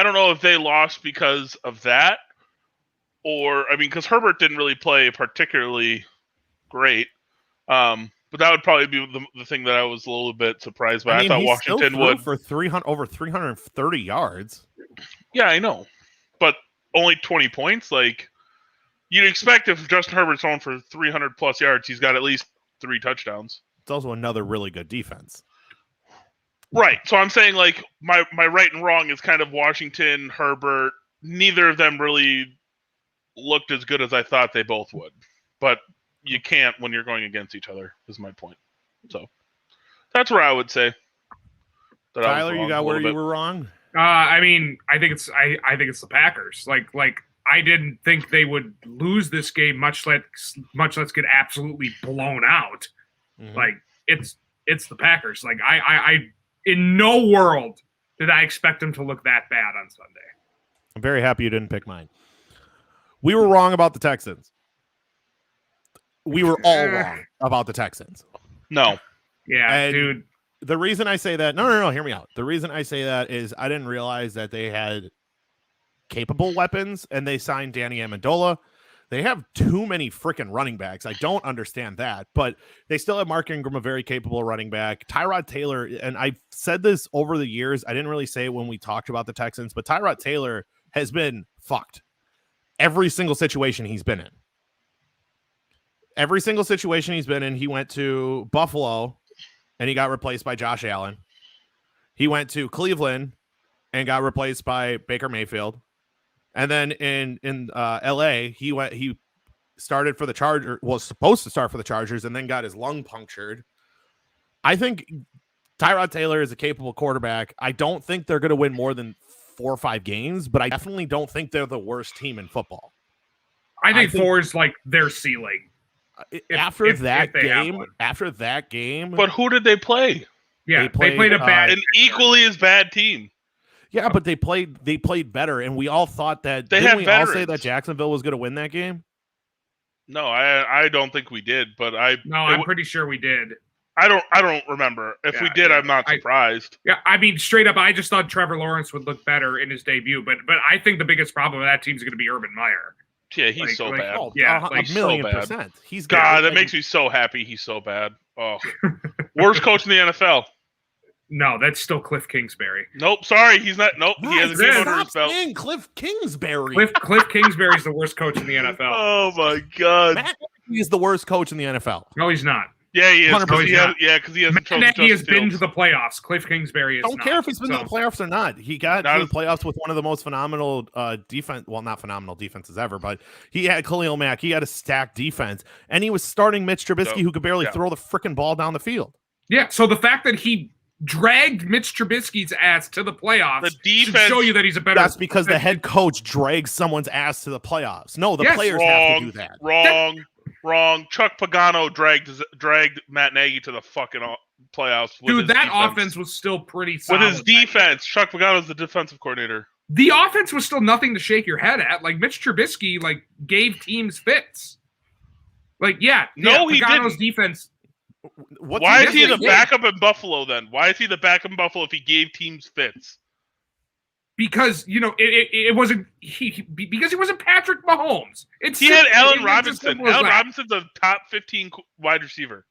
don't know if they lost because of that. Or, I mean, because Herbert didn't really play particularly great. But that would probably be the thing that I was a little bit surprised by. I thought Washington would. For over 330 yards. Yeah, I know. But only 20 points? Like, you'd expect if Justin Herbert's on for 300-plus yards, he's got at least 3 touchdowns. It's also another really good defense. Right. So I'm saying, like, my right and wrong is kind of Washington, Herbert. Neither of them really looked as good as I thought they both would, but you can't when you're going against each other, is my point. So that's where I would say that. Tyler, you got where you were wrong. I mean, I think it's the Packers. Like I didn't think they would lose this game, much less get absolutely blown out. Mm-hmm. Like it's the Packers. Like I in no world did I expect them to look that bad on Sunday. I'm very happy you didn't pick mine. We were wrong about the Texans. We were all wrong about the Texans. No. Yeah, and dude. The reason I say that, no, hear me out. The reason I say that is I didn't realize that they had capable weapons, and they signed Danny Amendola. They have too many freaking running backs. I don't understand that, but they still have Mark Ingram, a very capable running back. Tyrod Taylor, and I've said this over the years. I didn't really say it when we talked about the Texans, but Tyrod Taylor has been fucked. Every single situation he's been in. Every single situation he's been in, he went to Buffalo and he got replaced by Josh Allen. He went to Cleveland and got replaced by Baker Mayfield. And then in LA, he started for the Chargers, was supposed to start for the Chargers, and then got his lung punctured. I think Tyrod Taylor is a capable quarterback. I don't think they're going to win more than 4 or 5 games, but I definitely don't think they're the worst team in football. I think 4 is like their ceiling. After that game. But who did they play? Yeah, they played a bad, an equally as bad team. Yeah, but they played better, and we all thought that. They didn't had we veterans. all say that Jacksonville was going to win that game? No, I don't think we did, but I'm pretty sure we did. I don't remember. If we did, I'm not surprised. I mean, straight up, I just thought Trevor Lawrence would look better in his debut, but I think the biggest problem with that team is going to be Urban Meyer. Yeah, he's so bad. Oh, yeah, a million%. He's God, good. that makes me so happy. He's so bad. Oh, worst coach in the NFL. No, that's still Cliff Kingsbury. Nope, sorry, he's not. Nope, he has a game under his belt. Cliff Kingsbury. Cliff Kingsbury is the worst coach in the NFL. Oh my God, Matt Nagy is the worst coach in the NFL. No, he's not. Yeah, he is. 100%. Because he hasn't chosen Matt Nagy has Justin been Fields. to the playoffs. Cliff Kingsbury is Don't not. care if he's been to the playoffs or not. He got to the playoffs with one of the most phenomenal defense. Well, not phenomenal defenses ever, but he had Khalil Mack. He had a stacked defense, and he was starting Mitch Trubisky, who could barely throw the freaking ball down the field. Yeah. So the fact that he dragged Mitch Trubisky's ass to the playoffs The defense should show you that he's a better. That's because the head coach drags someone's ass to the playoffs. No, the players have to do that. Wrong. Chuck Pagano dragged Matt Nagy to the fucking playoffs. Dude, that offense was still pretty solid. With his defense. Chuck Pagano's the defensive coordinator. The offense was still nothing to shake your head at. Like, Mitch Trubisky, gave teams fits. He Pagano's didn't. Defense. Why is he the backup in Buffalo then? Why is he the backup in Buffalo if he gave teams fits? Because it wasn't because he wasn't Patrick Mahomes. He had Allen Robinson. Allen Robinson's a top 15 wide receiver.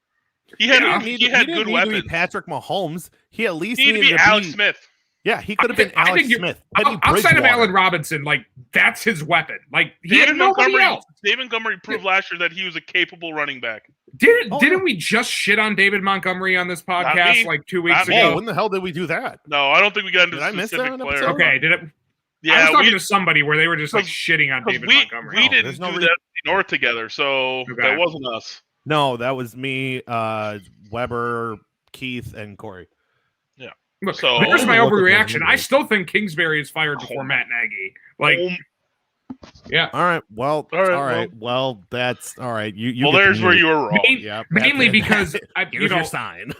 He had good weapons. Patrick Mahomes. He at least needed to be Alex Smith. Yeah, he could have been Alex Smith. Outside of Allen Robinson, that's his weapon. He had nobody else. David Montgomery proved last year that he was a capable running back. Didn't we just shit on David Montgomery on this podcast 2 weeks ago? When the hell did we do that? No, I don't think we got into specific players. Okay, did it? Yeah, I was talking to somebody where they were just shitting on David Montgomery. We didn't do that north together, so that wasn't us. No, that was me, Weber, Keith, and Corey. Yeah. Look, so there's my overreaction. I still think Kingsbury is fired before Matt Nagy. Yeah. All right. Well. All right. Well, that's all right. You. There's where you were wrong. Mainly because here's your sign.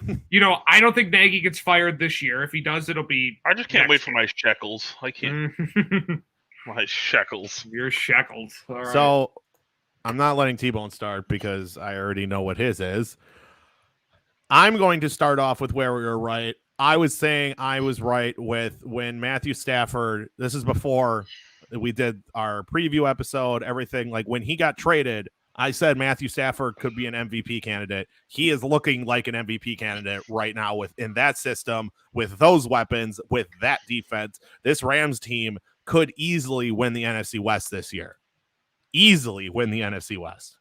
I don't think Nagy gets fired this year. If he does, it'll be. I just can't wait for my shekels. I can't. My shekels. Your shekels. All right. So, I'm not letting T-Bone start because I already know what his is. I'm going to start off with where we were right. I was saying I was right with when Matthew Stafford. This is before we did our preview episode, everything. When he got traded, I said Matthew Stafford could be an MVP candidate. He is looking like an MVP candidate right now within that system, with those weapons, with that defense. This Rams team could easily win the NFC West this year. Easily win the NFC West.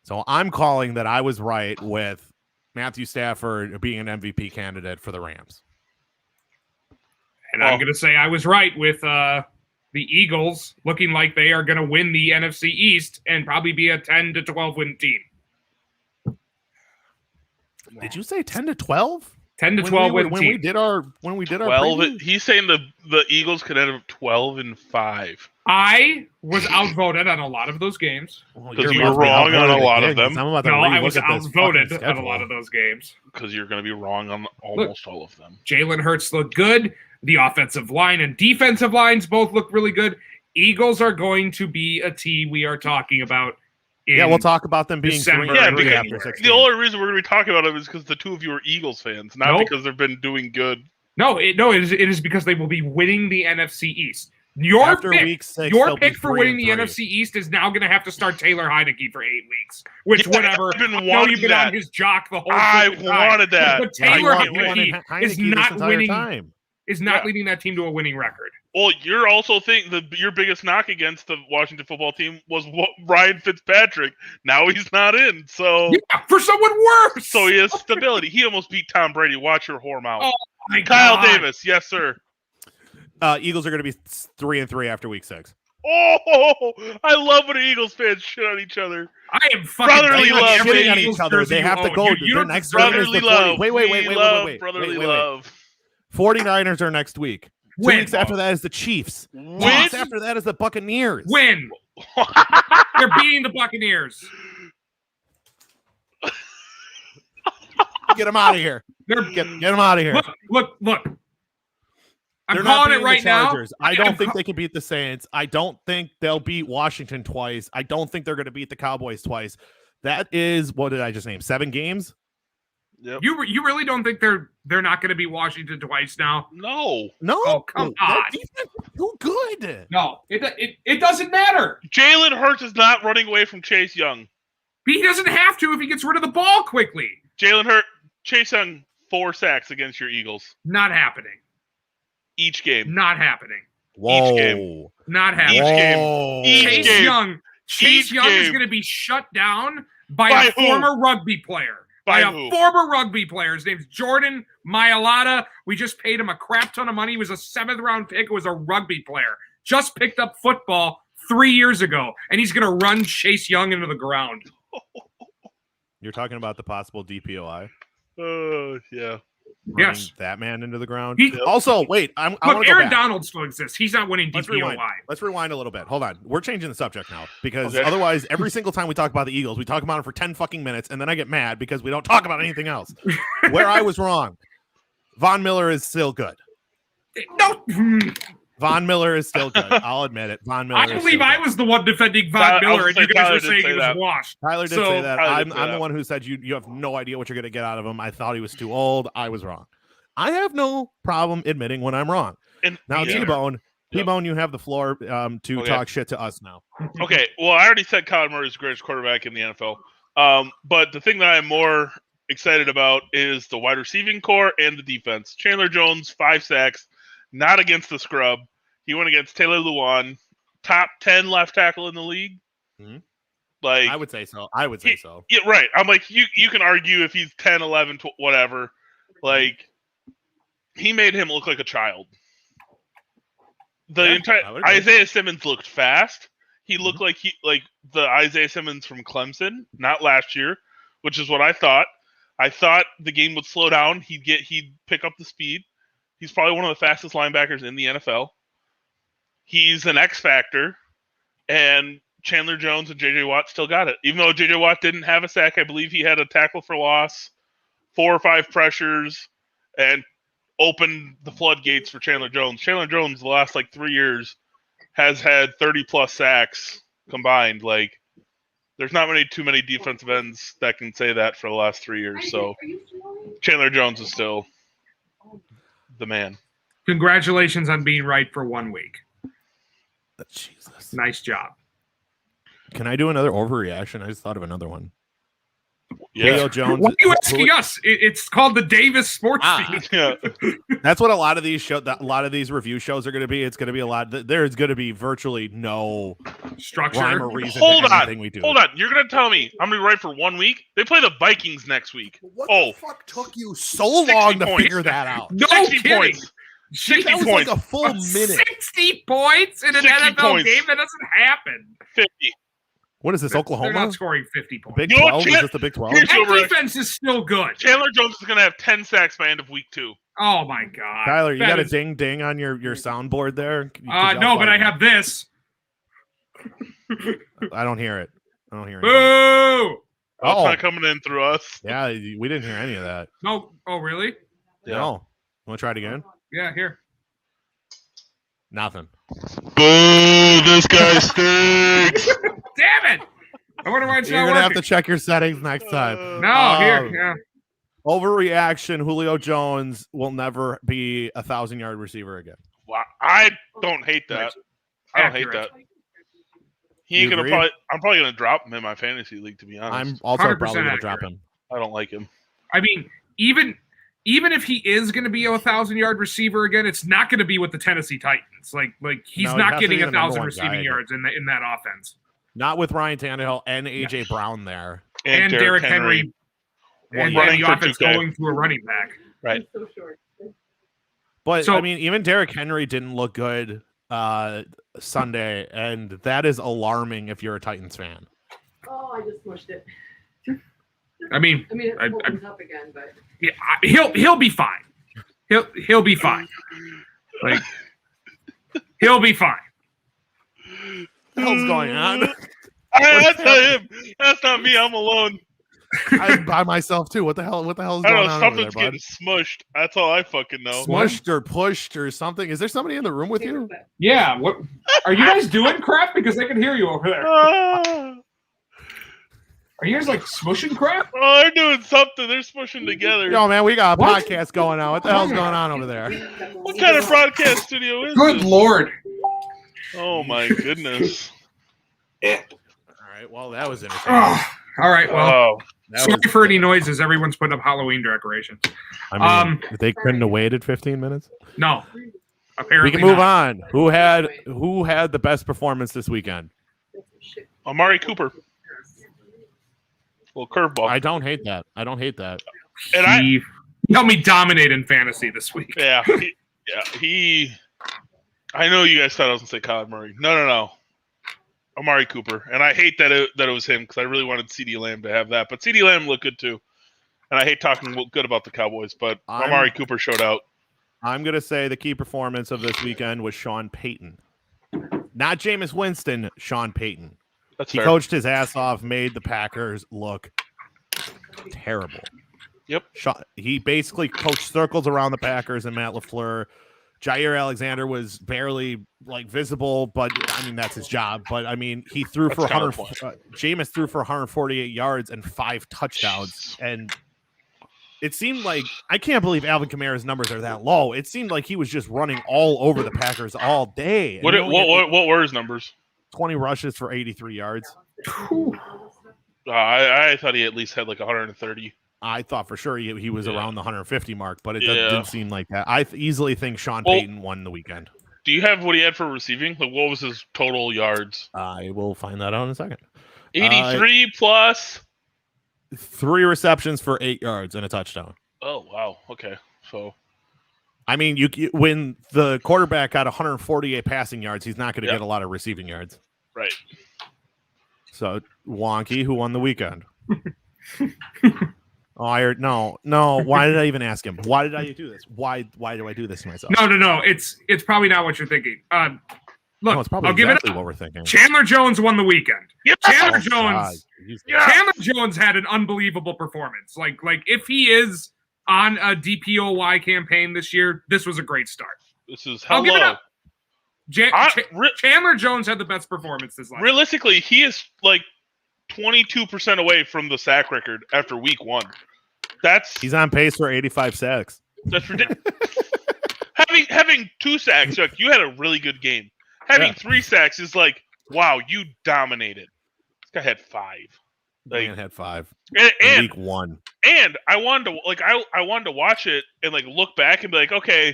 So I'm calling that I was right with Matthew Stafford being an MVP candidate for the Rams. And I'm going to say I was right with the Eagles looking like they are going to win the NFC East and probably be a 10 to 12 win team. Did you say 10 to 12? 10 to 12 win team. When we did our 12. preview? He's saying the Eagles could end up 12-5. I was outvoted on a lot of those games. Because you were wrong on a lot of them. I was outvoted on a lot of those games. Because you're going to be wrong on almost all of them. Jalen Hurts looked good. The offensive line and defensive lines both look really good. Eagles are going to be a team we are talking about. We'll talk about them being December. The only reason we're going to be talking about them is because the two of you are Eagles fans, not because they've been doing good. It is because they will be winning the NFC East. Your pick for winning the NFC East is now going to have to start Taylor Heineke for 8 weeks. Whatever. I've been wanting you've been that. on his jock the whole time. I wanted that. But Taylor Heineke is not winning. Is not leading that team to a winning record. Well, you're also thinking your biggest knock against the Washington football team was Ryan Fitzpatrick. Now he's not in, so for someone worse. So he has stability. He almost beat Tom Brady. Watch your whore mouth. Oh my Kyle God. Davis, yes sir. Eagles are going to be 3-3 after week 6. Oh, I love when Eagles fans shit on each other. I am fucking Brotherly taking love, every shitting on Eagles each other. jersey They you have to own. go. You Their don't next deserve game it. is the Brotherly 40. love. Wait. Brotherly love. 49ers are next week. 2 Win. weeks after that is the Chiefs. 2 Win. weeks after that is the Buccaneers. Win. They're beating the Buccaneers. Get them out of here. Get them out of here. Look. I'm They're not calling it beating right the now. Chargers. I don't think they can beat the Saints. I don't think they'll beat Washington twice. I don't think they're going to beat the Cowboys twice. That is, what did I just name? 7 games? Yep. You really don't think they're not going to beat Washington twice now? No. Oh, come on. That defense is too good. No, it doesn't matter. Jalen Hurts is not running away from Chase Young. He doesn't have to if he gets rid of the ball quickly. Chase Young 4 sacks against your Eagles. Not happening. Each game. Not happening. Whoa. Each game. Not happening. Whoa. Chase Young is going to be shut down by a who? former rugby player. By a who? former rugby player. His name's Jordan Mailata. We just paid him a crap ton of money. He was a 7th round pick. It was a rugby player. Just picked up football 3 years ago, and he's going to run Chase Young into the ground. You're talking about the possible DPOI? Yeah. Yes. That man into the ground. He- Also, wait. I want to Look, go Aaron back. Donald still exists. He's not winning Let's DPOY. rewind a little bit. Hold on. We're changing the subject now because Okay. otherwise, every single time we talk about the Eagles, we talk about them for 10 fucking minutes, and then I get mad because we don't talk about anything else. Where I was wrong. Von Miller is still good. No. Von Miller is still good. I'll admit it. Von Miller. I believe I was the one defending Von Miller, and you guys were saying he was washed. Tyler did So- say that. Tyler I'm did say the that. one who said you have no idea what you're going to get out of him. I thought he was too old. I was wrong. I have no problem admitting when I'm wrong. And Now, yeah. T-Bone, Yep. T-Bone, you have the floor to Okay. talk shit to us now. Okay, well, I already said Kyler Murray is the greatest quarterback in the NFL. But the thing that I'm more excited about is the wide receiving core and the defense. Chandler Jones, 5 sacks, not against the scrub. He went against Taylor Lewan, top 10 left tackle in the league. Mhm. Like I would say so. Yeah, right. I'm like, you can argue if he's 10, 11, whatever. Like, he made him look like a child. I would agree. Isaiah Simmons looked fast. He looked like the Isaiah Simmons from Clemson, not last year, which is what I thought. I thought the game would slow down. He'd pick up the speed. He's probably one of the fastest linebackers in the NFL. He's an X factor, and Chandler Jones and J.J. Watt still got it. Even though J.J. Watt didn't have a sack, I believe he had a tackle for loss, 4 or 5 pressures, and opened the floodgates for Chandler Jones. Chandler Jones, the last 3 years, has had 30-plus sacks combined. Like, there's not too many defensive ends that can say that for the last 3 years. So Chandler Jones is still the man. Congratulations on being right for 1 week. Jesus. Nice job. Can I do another overreaction? I just thought of another one. Yeah. Julio Jones. Why are you asking us? It's called the Davis Sports Feed. Yeah. That's what a lot of these review shows are going to be. It's going to be a lot. There's going to be virtually no Structure. rhyme or reason Hold to on. anything we do. Hold on. You're going to tell me I'm going to be right for 1 week? They play the Vikings next week. What Oh. the fuck took you so long to points. figure that out? No 60 kidding. points. 60 That was points. like a full minute. 60 points in an 60 NFL points. game? That doesn't happen. 50. What is this, They're Oklahoma? not scoring 50 points. Big You know what, 12? Is Chan- this the Big 12? Here's- That Overreaction. defense is still good. Chandler Jones is going to have 10 sacks by end of week 2. Oh, my God. Tyler, you That got a is- ding ding on your soundboard there? No, but I have this. I don't hear it. I don't hear it. Boo! Oh, Oh. it's not coming in through us. Yeah, we didn't hear any of that. No. Oh, really? Yeah. No. Want to try it again? Yeah, here. Nothing. Boo! This guy stinks. Damn it! I wonder why it's You're not going to have working. to check your settings next time. No, here. Yeah. Overreaction. Julio Jones will never be a 1,000-yard receiver again. Wow, I don't hate that. I don't hate Accurate. that. He ain't You gonna agree? probably. I'm probably gonna drop him in my fantasy league. To be honest, I'm also 100% probably going to drop accurate. him. I don't like him. I mean, even if he is going to be a 1,000-yard receiver again, it's not going to be with the Tennessee Titans. Like he's No, it not has to getting be the number 1,000 one receiving guy. yards in that offense. Not with Ryan Tannehill and A.J. Brown there. And Derrick Henry. And running the for offense 2K. going to a running back. Right. But So- I mean, even Derrick Henry didn't look good Sunday, and that is alarming if you're a Titans fan. Oh, I just smushed it. I mean, it opens up again, but yeah, he'll be fine. He'll be fine. Like he'll be fine. What the hell's going on? That's not him. That's not me. I'm alone. I'm by myself too. What the hell? What the hell is I going don't know. on over there, Something's bud? getting smushed. That's all I fucking know. Smushed or pushed or something? Is there somebody in the room with you? Yeah. What are you guys doing, crap? Because I can hear you over there. Ah. Are you guys like smushing crap? Oh, they're doing something. They're smushing together. Yo, man, we got a What? podcast going on. What the hell's going on over there? What kind of broadcast studio is Good this? lord. Oh my goodness. All right. Well, that was entertaining. Oh, all right. Well, Oh, That sorry was- for any noises. Everyone's putting up Halloween decorations. I mean, they couldn't have waited 15 minutes. No. Apparently We can move not. on. Who had the best performance this weekend? Amari Cooper. Well, curveball. I don't hate that. And I, He helped me dominate in fantasy this week. yeah, he. I know you guys thought I was gonna say Kyler Murray. No. Amari Cooper, and I hate that it was him because I really wanted CeeDee Lamb to have that, but CeeDee Lamb looked good too. And I hate talking good about the Cowboys, but Amari Cooper showed out. I'm going to say the key performance of this weekend was Sean Payton. Not Jameis Winston, Sean Payton. That's He fair. coached his ass off, made the Packers look terrible. Yep. He basically coached circles around the Packers and Matt LaFleur. Jair Alexander was barely visible, but I mean that's his job. But I mean he threw for That's 100. counterpoint. Jameis threw for 148 yards and 5 touchdowns, and it seemed like I can't believe Alvin Kamara's numbers are that low. It seemed like he was just running all over the Packers all day. And What he only had what were his numbers? 20 rushes for 83 yards. I thought he at least had 130. I thought for sure he was Yeah. around the 150 mark, but it Yeah. didn't seem like that. I easily think Sean Well- Payton won the weekend. Do you have what he had for receiving? What was his total yards? I will find that out in a second. 83 plus. 3 receptions for 8 yards and a touchdown. Oh wow. Okay. So I mean, when the quarterback got 148 passing yards, he's not going to Yeah. get a lot of receiving yards. right. So Wonky, who won the weekend? Oh, I heard no. Why did I even ask him? Why did I do this? Why do I do this to myself? No. It's probably not what you're thinking. Look, No, it's probably I'll give exactly it up. what we're thinking. Chandler Jones won the weekend. Yep. Chandler Oh, God. Jones. Yeah. Chandler Jones had an unbelievable performance. Like if he is on a DPOY campaign this year, this was a great start. This is I'll give it hello. up. Chandler Jones had the best performance this last. Realistically, he is 22% away from the sack record after week 1. He's on pace for 85 sacks. That's ridiculous. having 2 sacks, you had a really good game. Having 3 sacks is wow, you dominated. This guy had 5. Man had 5 And, in week 1. and I wanted to I wanted to watch it and look back and be okay,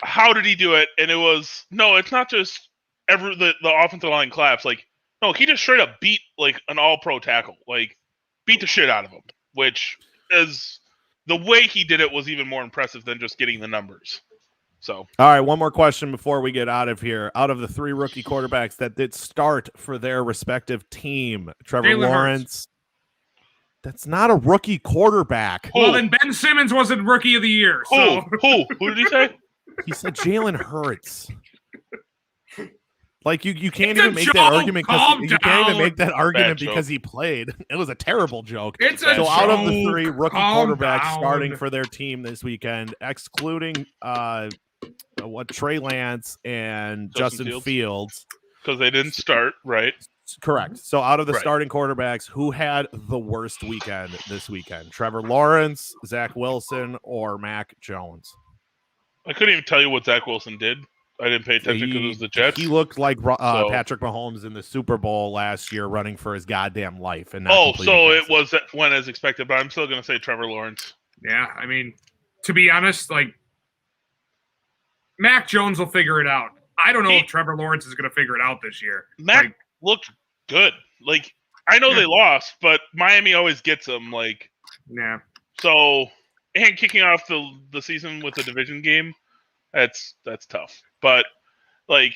how did he do it? And it was no, it's not just the offensive line claps. No, he just straight up beat an all-pro tackle. Beat the shit out of him, which is the way he did it was even more impressive than just getting the numbers. So, All right, one more question before we get out of here. Out of the 3 rookie quarterbacks that did start for their respective team, Trevor Jalen Lawrence. That's not a rookie quarterback. Well, then Ben Simmons wasn't Rookie of the Year. So who did he say? He said Jalen Hurts. You can't It's a even make joke. that argument Calm because you can't even down. make that argument joke. because he played. It was a terrible joke. it's a So out of the joke. 3 rookie Calm quarterbacks down. starting for their team this weekend, excluding Trey Lance and Justin Justin Fields. Because they didn't start right. Correct. So out of the Right. starting quarterbacks, who had the worst weekend this weekend? Trevor Lawrence, Zach Wilson, or Mac Jones? I couldn't even tell you what Zach Wilson did. I didn't pay attention because it was the Jets. He looked like So- Patrick Mahomes in the Super Bowl last year, running for his goddamn life. And not Oh, completing so it passes. went as expected, but I'm still going to say Trevor Lawrence. Yeah, I mean, to be honest, Mac Jones will figure it out. I don't know if Trevor Lawrence is going to figure it out this year. Mac looked good. I know Yeah. they lost, but Miami always gets them. Yeah. So, and kicking off the season with a division game, that's tough. But like,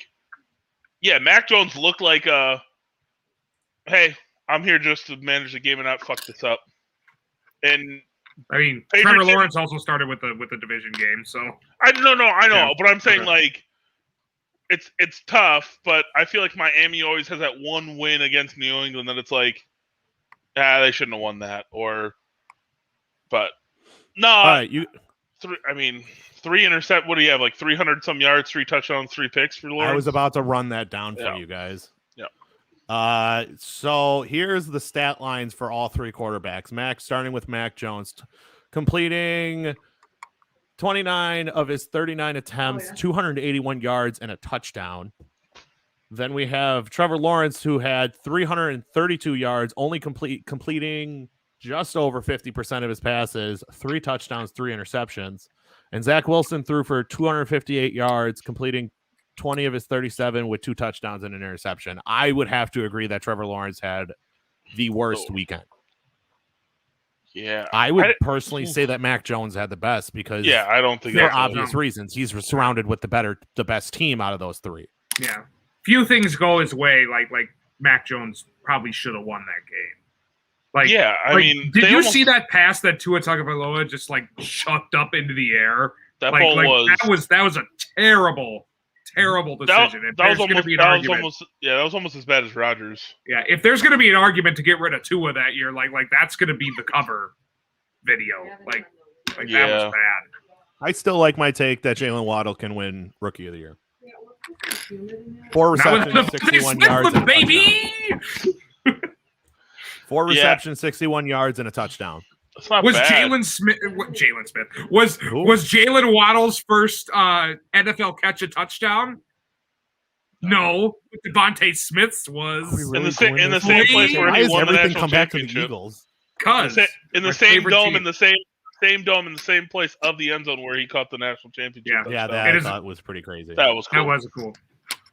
yeah, Mac Jones looked like hey, I'm here just to manage the game and not fuck this up. And I mean, Patriots Trevor Lawrence also started with the division game, so I know, Yeah. but I'm saying Okay. like it's tough, but I feel like Miami always has that one win against New England that it's like, they shouldn't have won that, but no, All right, three intercept. What do you have? Like 300 some yards, 3 touchdowns, 3 picks for Lawrence. I was about to run that down for you guys. Yeah. So here's the stat lines for all 3 quarterbacks. Starting with Mac Jones, completing 29 of his 39 attempts, 281 yards, and a touchdown. Then we have Trevor Lawrence, who had 332 yards, only completing just over 50% of his passes, 3 touchdowns, 3 interceptions. And Zach Wilson threw for 258 yards, completing 20 of his 37 with 2 touchdowns and an interception. I would have to agree that Trevor Lawrence had the worst weekend. Yeah, I would personally say that Mac Jones had the best because I don't think for obvious reasons. He's surrounded with the best team out of those 3. yeah. Few things go his way. Like Mac Jones probably should have won that game. Like, I mean, did you see that pass that Tua Tagovailoa just like chucked up into the air? That ball that was a terrible decision. That was almost as bad as Rodgers. Yeah, if there's going to be an argument to get rid of Tua that year, like that's going to be the cover video. Like that was bad. I still like my take that Jalen Waddle can win Rookie of the Year. 4 receptions, 61 yards, and baby. 4 receptions, 61 yards, and a touchdown. That's not was bad. Jalen Smith was Jalen Waddle's first NFL catch a touchdown? No, Devontae Smith's was in the same place where he won the national championship. Because in the same dome, in the same dome, in the same place of the end zone where he caught the national championship. Yeah, that I thought was pretty crazy. That was cool. That was cool.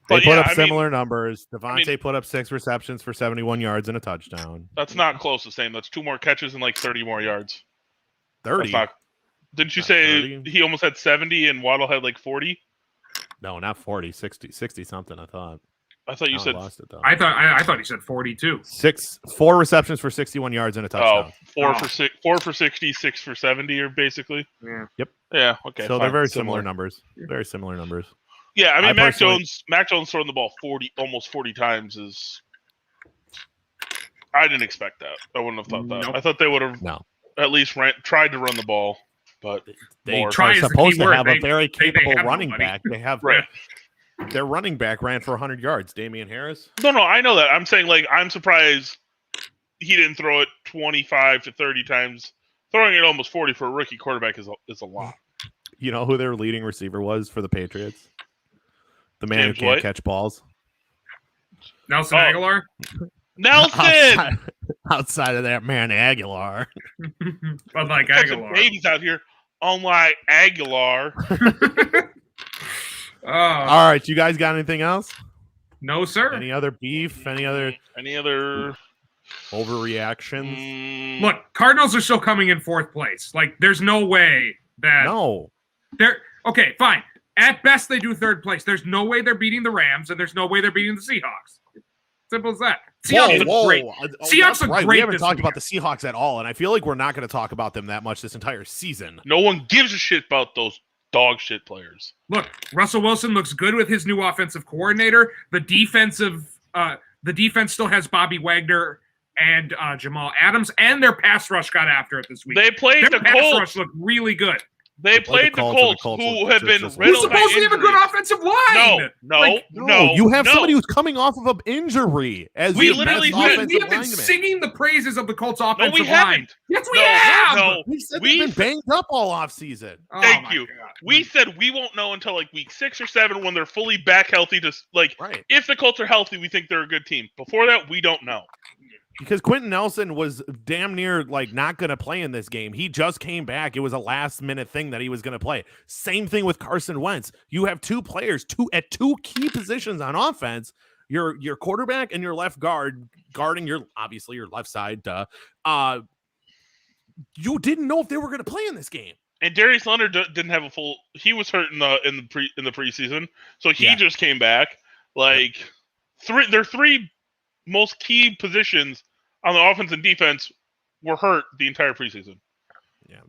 They put up similar numbers. Devontae put up 6 receptions for 71 yards and a touchdown. That's not close the same. That's 2 more catches and like 30 more yards. 30? Didn't you say 30? He almost had 70 and Waddle had like 40? No, not 40. 60 something, I thought. I thought you said. Lost it, though. I thought he said 42. 4 receptions for 61 yards and a touchdown. 4 for 60, 6 for 70, or basically. Yeah. Yep. Yeah. Okay. So they're very similar numbers. Very similar numbers. Yeah, I mean, Mac Jones throwing the ball almost 40 times is. I didn't expect that. I wouldn't have thought that. Nope. I thought they would have at least tried to run the ball, but they are supposed to have a very capable running back. They have their running back ran for 100 yards. Damian Harris. No, I know that. I'm saying like I'm surprised he didn't throw it 25 to 30 times. Throwing it almost 40 for a rookie quarterback is a lot. You know who their leading receiver was for the Patriots? The man who can't catch balls. Nelson Aguilar? Nelson! Outside of that man, Aguilar. But like Aguilar. Babies out here. Unlike Aguilar. All right, you guys got anything else? No, sir. Any other beef? Any other overreactions? Look, Cardinals are still coming in 4th place. Like, there's no way that... No. They're okay, fine. At best, they do 3rd place. There's no way they're beating the Rams, and there's no way they're beating the Seahawks. Simple as that. Seahawks look great. Seahawks look great. We haven't talked about the Seahawks at all, and I feel like we're not going to talk about them that much this entire season. No one gives a shit about those dog shit players. Look, Russell Wilson looks good with his new offensive coordinator. The defense still has Bobby Wagner and Jamal Adams, and their pass rush got after it this week. They played their the pass Colts. rush looked really good. They played the Colts, who have been riddled by Who's supposed to have a good offensive line? No. You have somebody who's coming off of an injury. We have been singing the praises of the Colts offensive line. Haven't. Yes, we have. We said they've been banged up all offseason. Thank you. God. We said we won't know until like week 6 or 7 when they're fully back healthy. If the Colts are healthy, we think they're a good team. Before that, we don't know. Because Quentin Nelson was damn near like not going to play in this game. He just came back. It was a last minute thing that he was going to play. Same thing with Carson Wentz. You have 2 players, at 2 key positions on offense. Your quarterback and your left guard guarding your left side. you didn't know if they were going to play in this game. And Darius Leonard didn't have a full. He was hurt in the preseason, so he just came back. Like their three most key positions on the offense and defense were hurt the entire preseason. Yeah.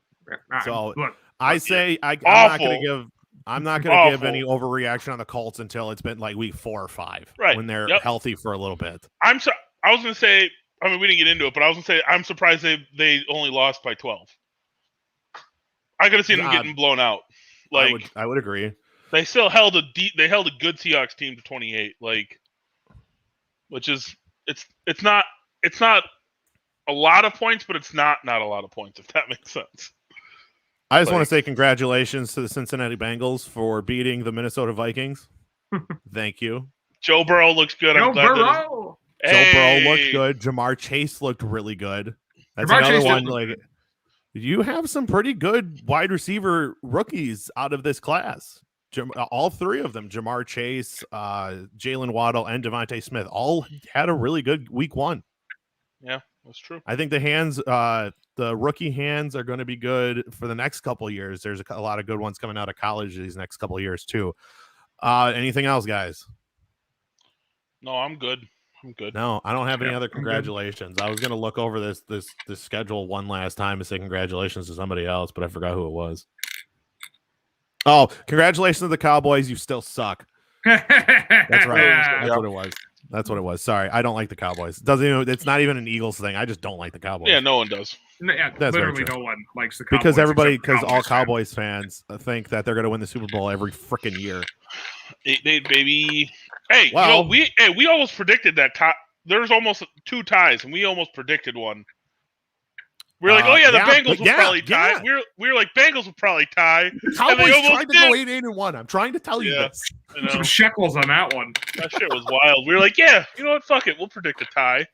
So So I say I'm not going to give any overreaction on the Colts until it's been like week 4 or 5, right? When they're healthy for a little bit. I was going to say. I mean, we didn't get into it, but I was going to say I'm surprised they only lost by 12. I could have seen them getting blown out. Like I would agree. They still held a good Seahawks team to 28. Like, which is it's not a lot of points, but it's not a lot of points, if that makes sense. I just want to say congratulations to the Cincinnati Bengals for beating the Minnesota Vikings. Thank you. Joe Burrow looks good. Joe Burrow looked good. Jamar Chase looked really good. That's another one. Like, you have some pretty good wide receiver rookies out of this class. All three of them, Jamar Chase, Jalen Waddle, and Devontae Smith, all had a really good week 1. Yeah, that's true. I think the rookie hands are going to be good for the next couple of years. There's a lot of good ones coming out of college these next couple of years too. Anything else, guys? No, I'm good. No, I don't have any other congratulations. I was going to look over this schedule one last time and say congratulations to somebody else, but I forgot who it was. Oh, congratulations to the Cowboys. You still suck. That's right. That's what it was. That's what it was. Sorry, I don't like the Cowboys. It's not even an Eagles thing. I just don't like the Cowboys. Yeah, no one does. Yeah, that's literally no one likes the Cowboys. Because all Cowboys fans think that they're going to win the Super Bowl every freaking year. Baby. Hey, we almost predicted that. There's almost 2 ties, and we almost predicted one. We were like, the Bengals will probably tie. Yeah. We were like, Bengals will probably tie. The Cowboys tried to go 8-1. I'm trying to tell you this. Some shekels on that one. That shit was wild. We were like, you know what? Fuck it. We'll predict a tie.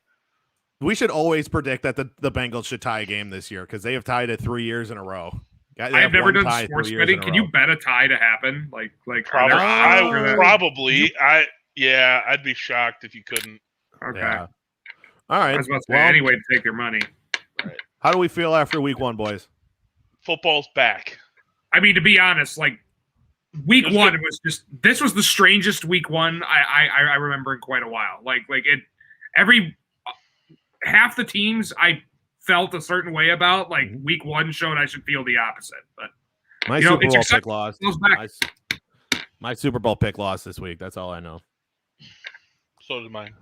We should always predict that the Bengals should tie a game this year because they have tied it 3 years in a row. I've never done sports betting. Can you bet a tie to happen? Like probably. I'd be shocked if you couldn't. Okay. Yeah. All right. I was about to say anyway to take their money. Right. How do we feel after week 1, boys? Football's back. I mean, to be honest, like week 1 this was the strangest week 1 I remember in quite a while. Like every half the teams I felt a certain way about, like week 1 showed I should feel the opposite. But my Super Bowl pick lost. My Super Bowl pick lost this week. That's all I know. So did mine.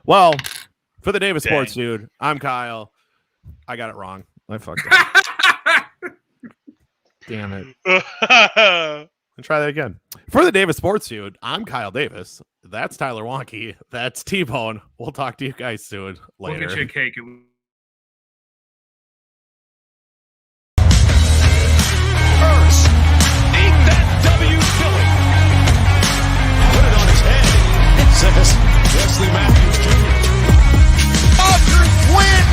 Well, for the Davis Sports Dude, I'm Kyle. I got it wrong. I fucked up. Damn it. Let's try that again. For the Davis Sports Dude, I'm Kyle Davis. That's Tyler Wonky. That's T-Bone. We'll talk to you guys soon. Later. We'll get you a cake. First, eat that W, Philly. Put it on his head. It says Wesley Matthews Jr. Dodgers win!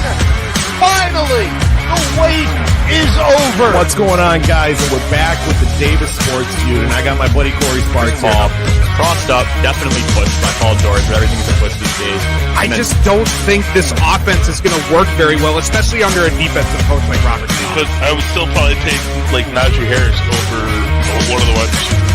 Finally! The wait is over! What's going on, guys? And we're back with the Davis Sports Feud, and I got my buddy Corey Sparks here. Crossed up, definitely pushed by Paul George, but everything's a push these days. I just don't think this offense is going to work very well, especially under a defensive coach like Robert. But I would still probably take like Najee Harris over one of the wide receivers.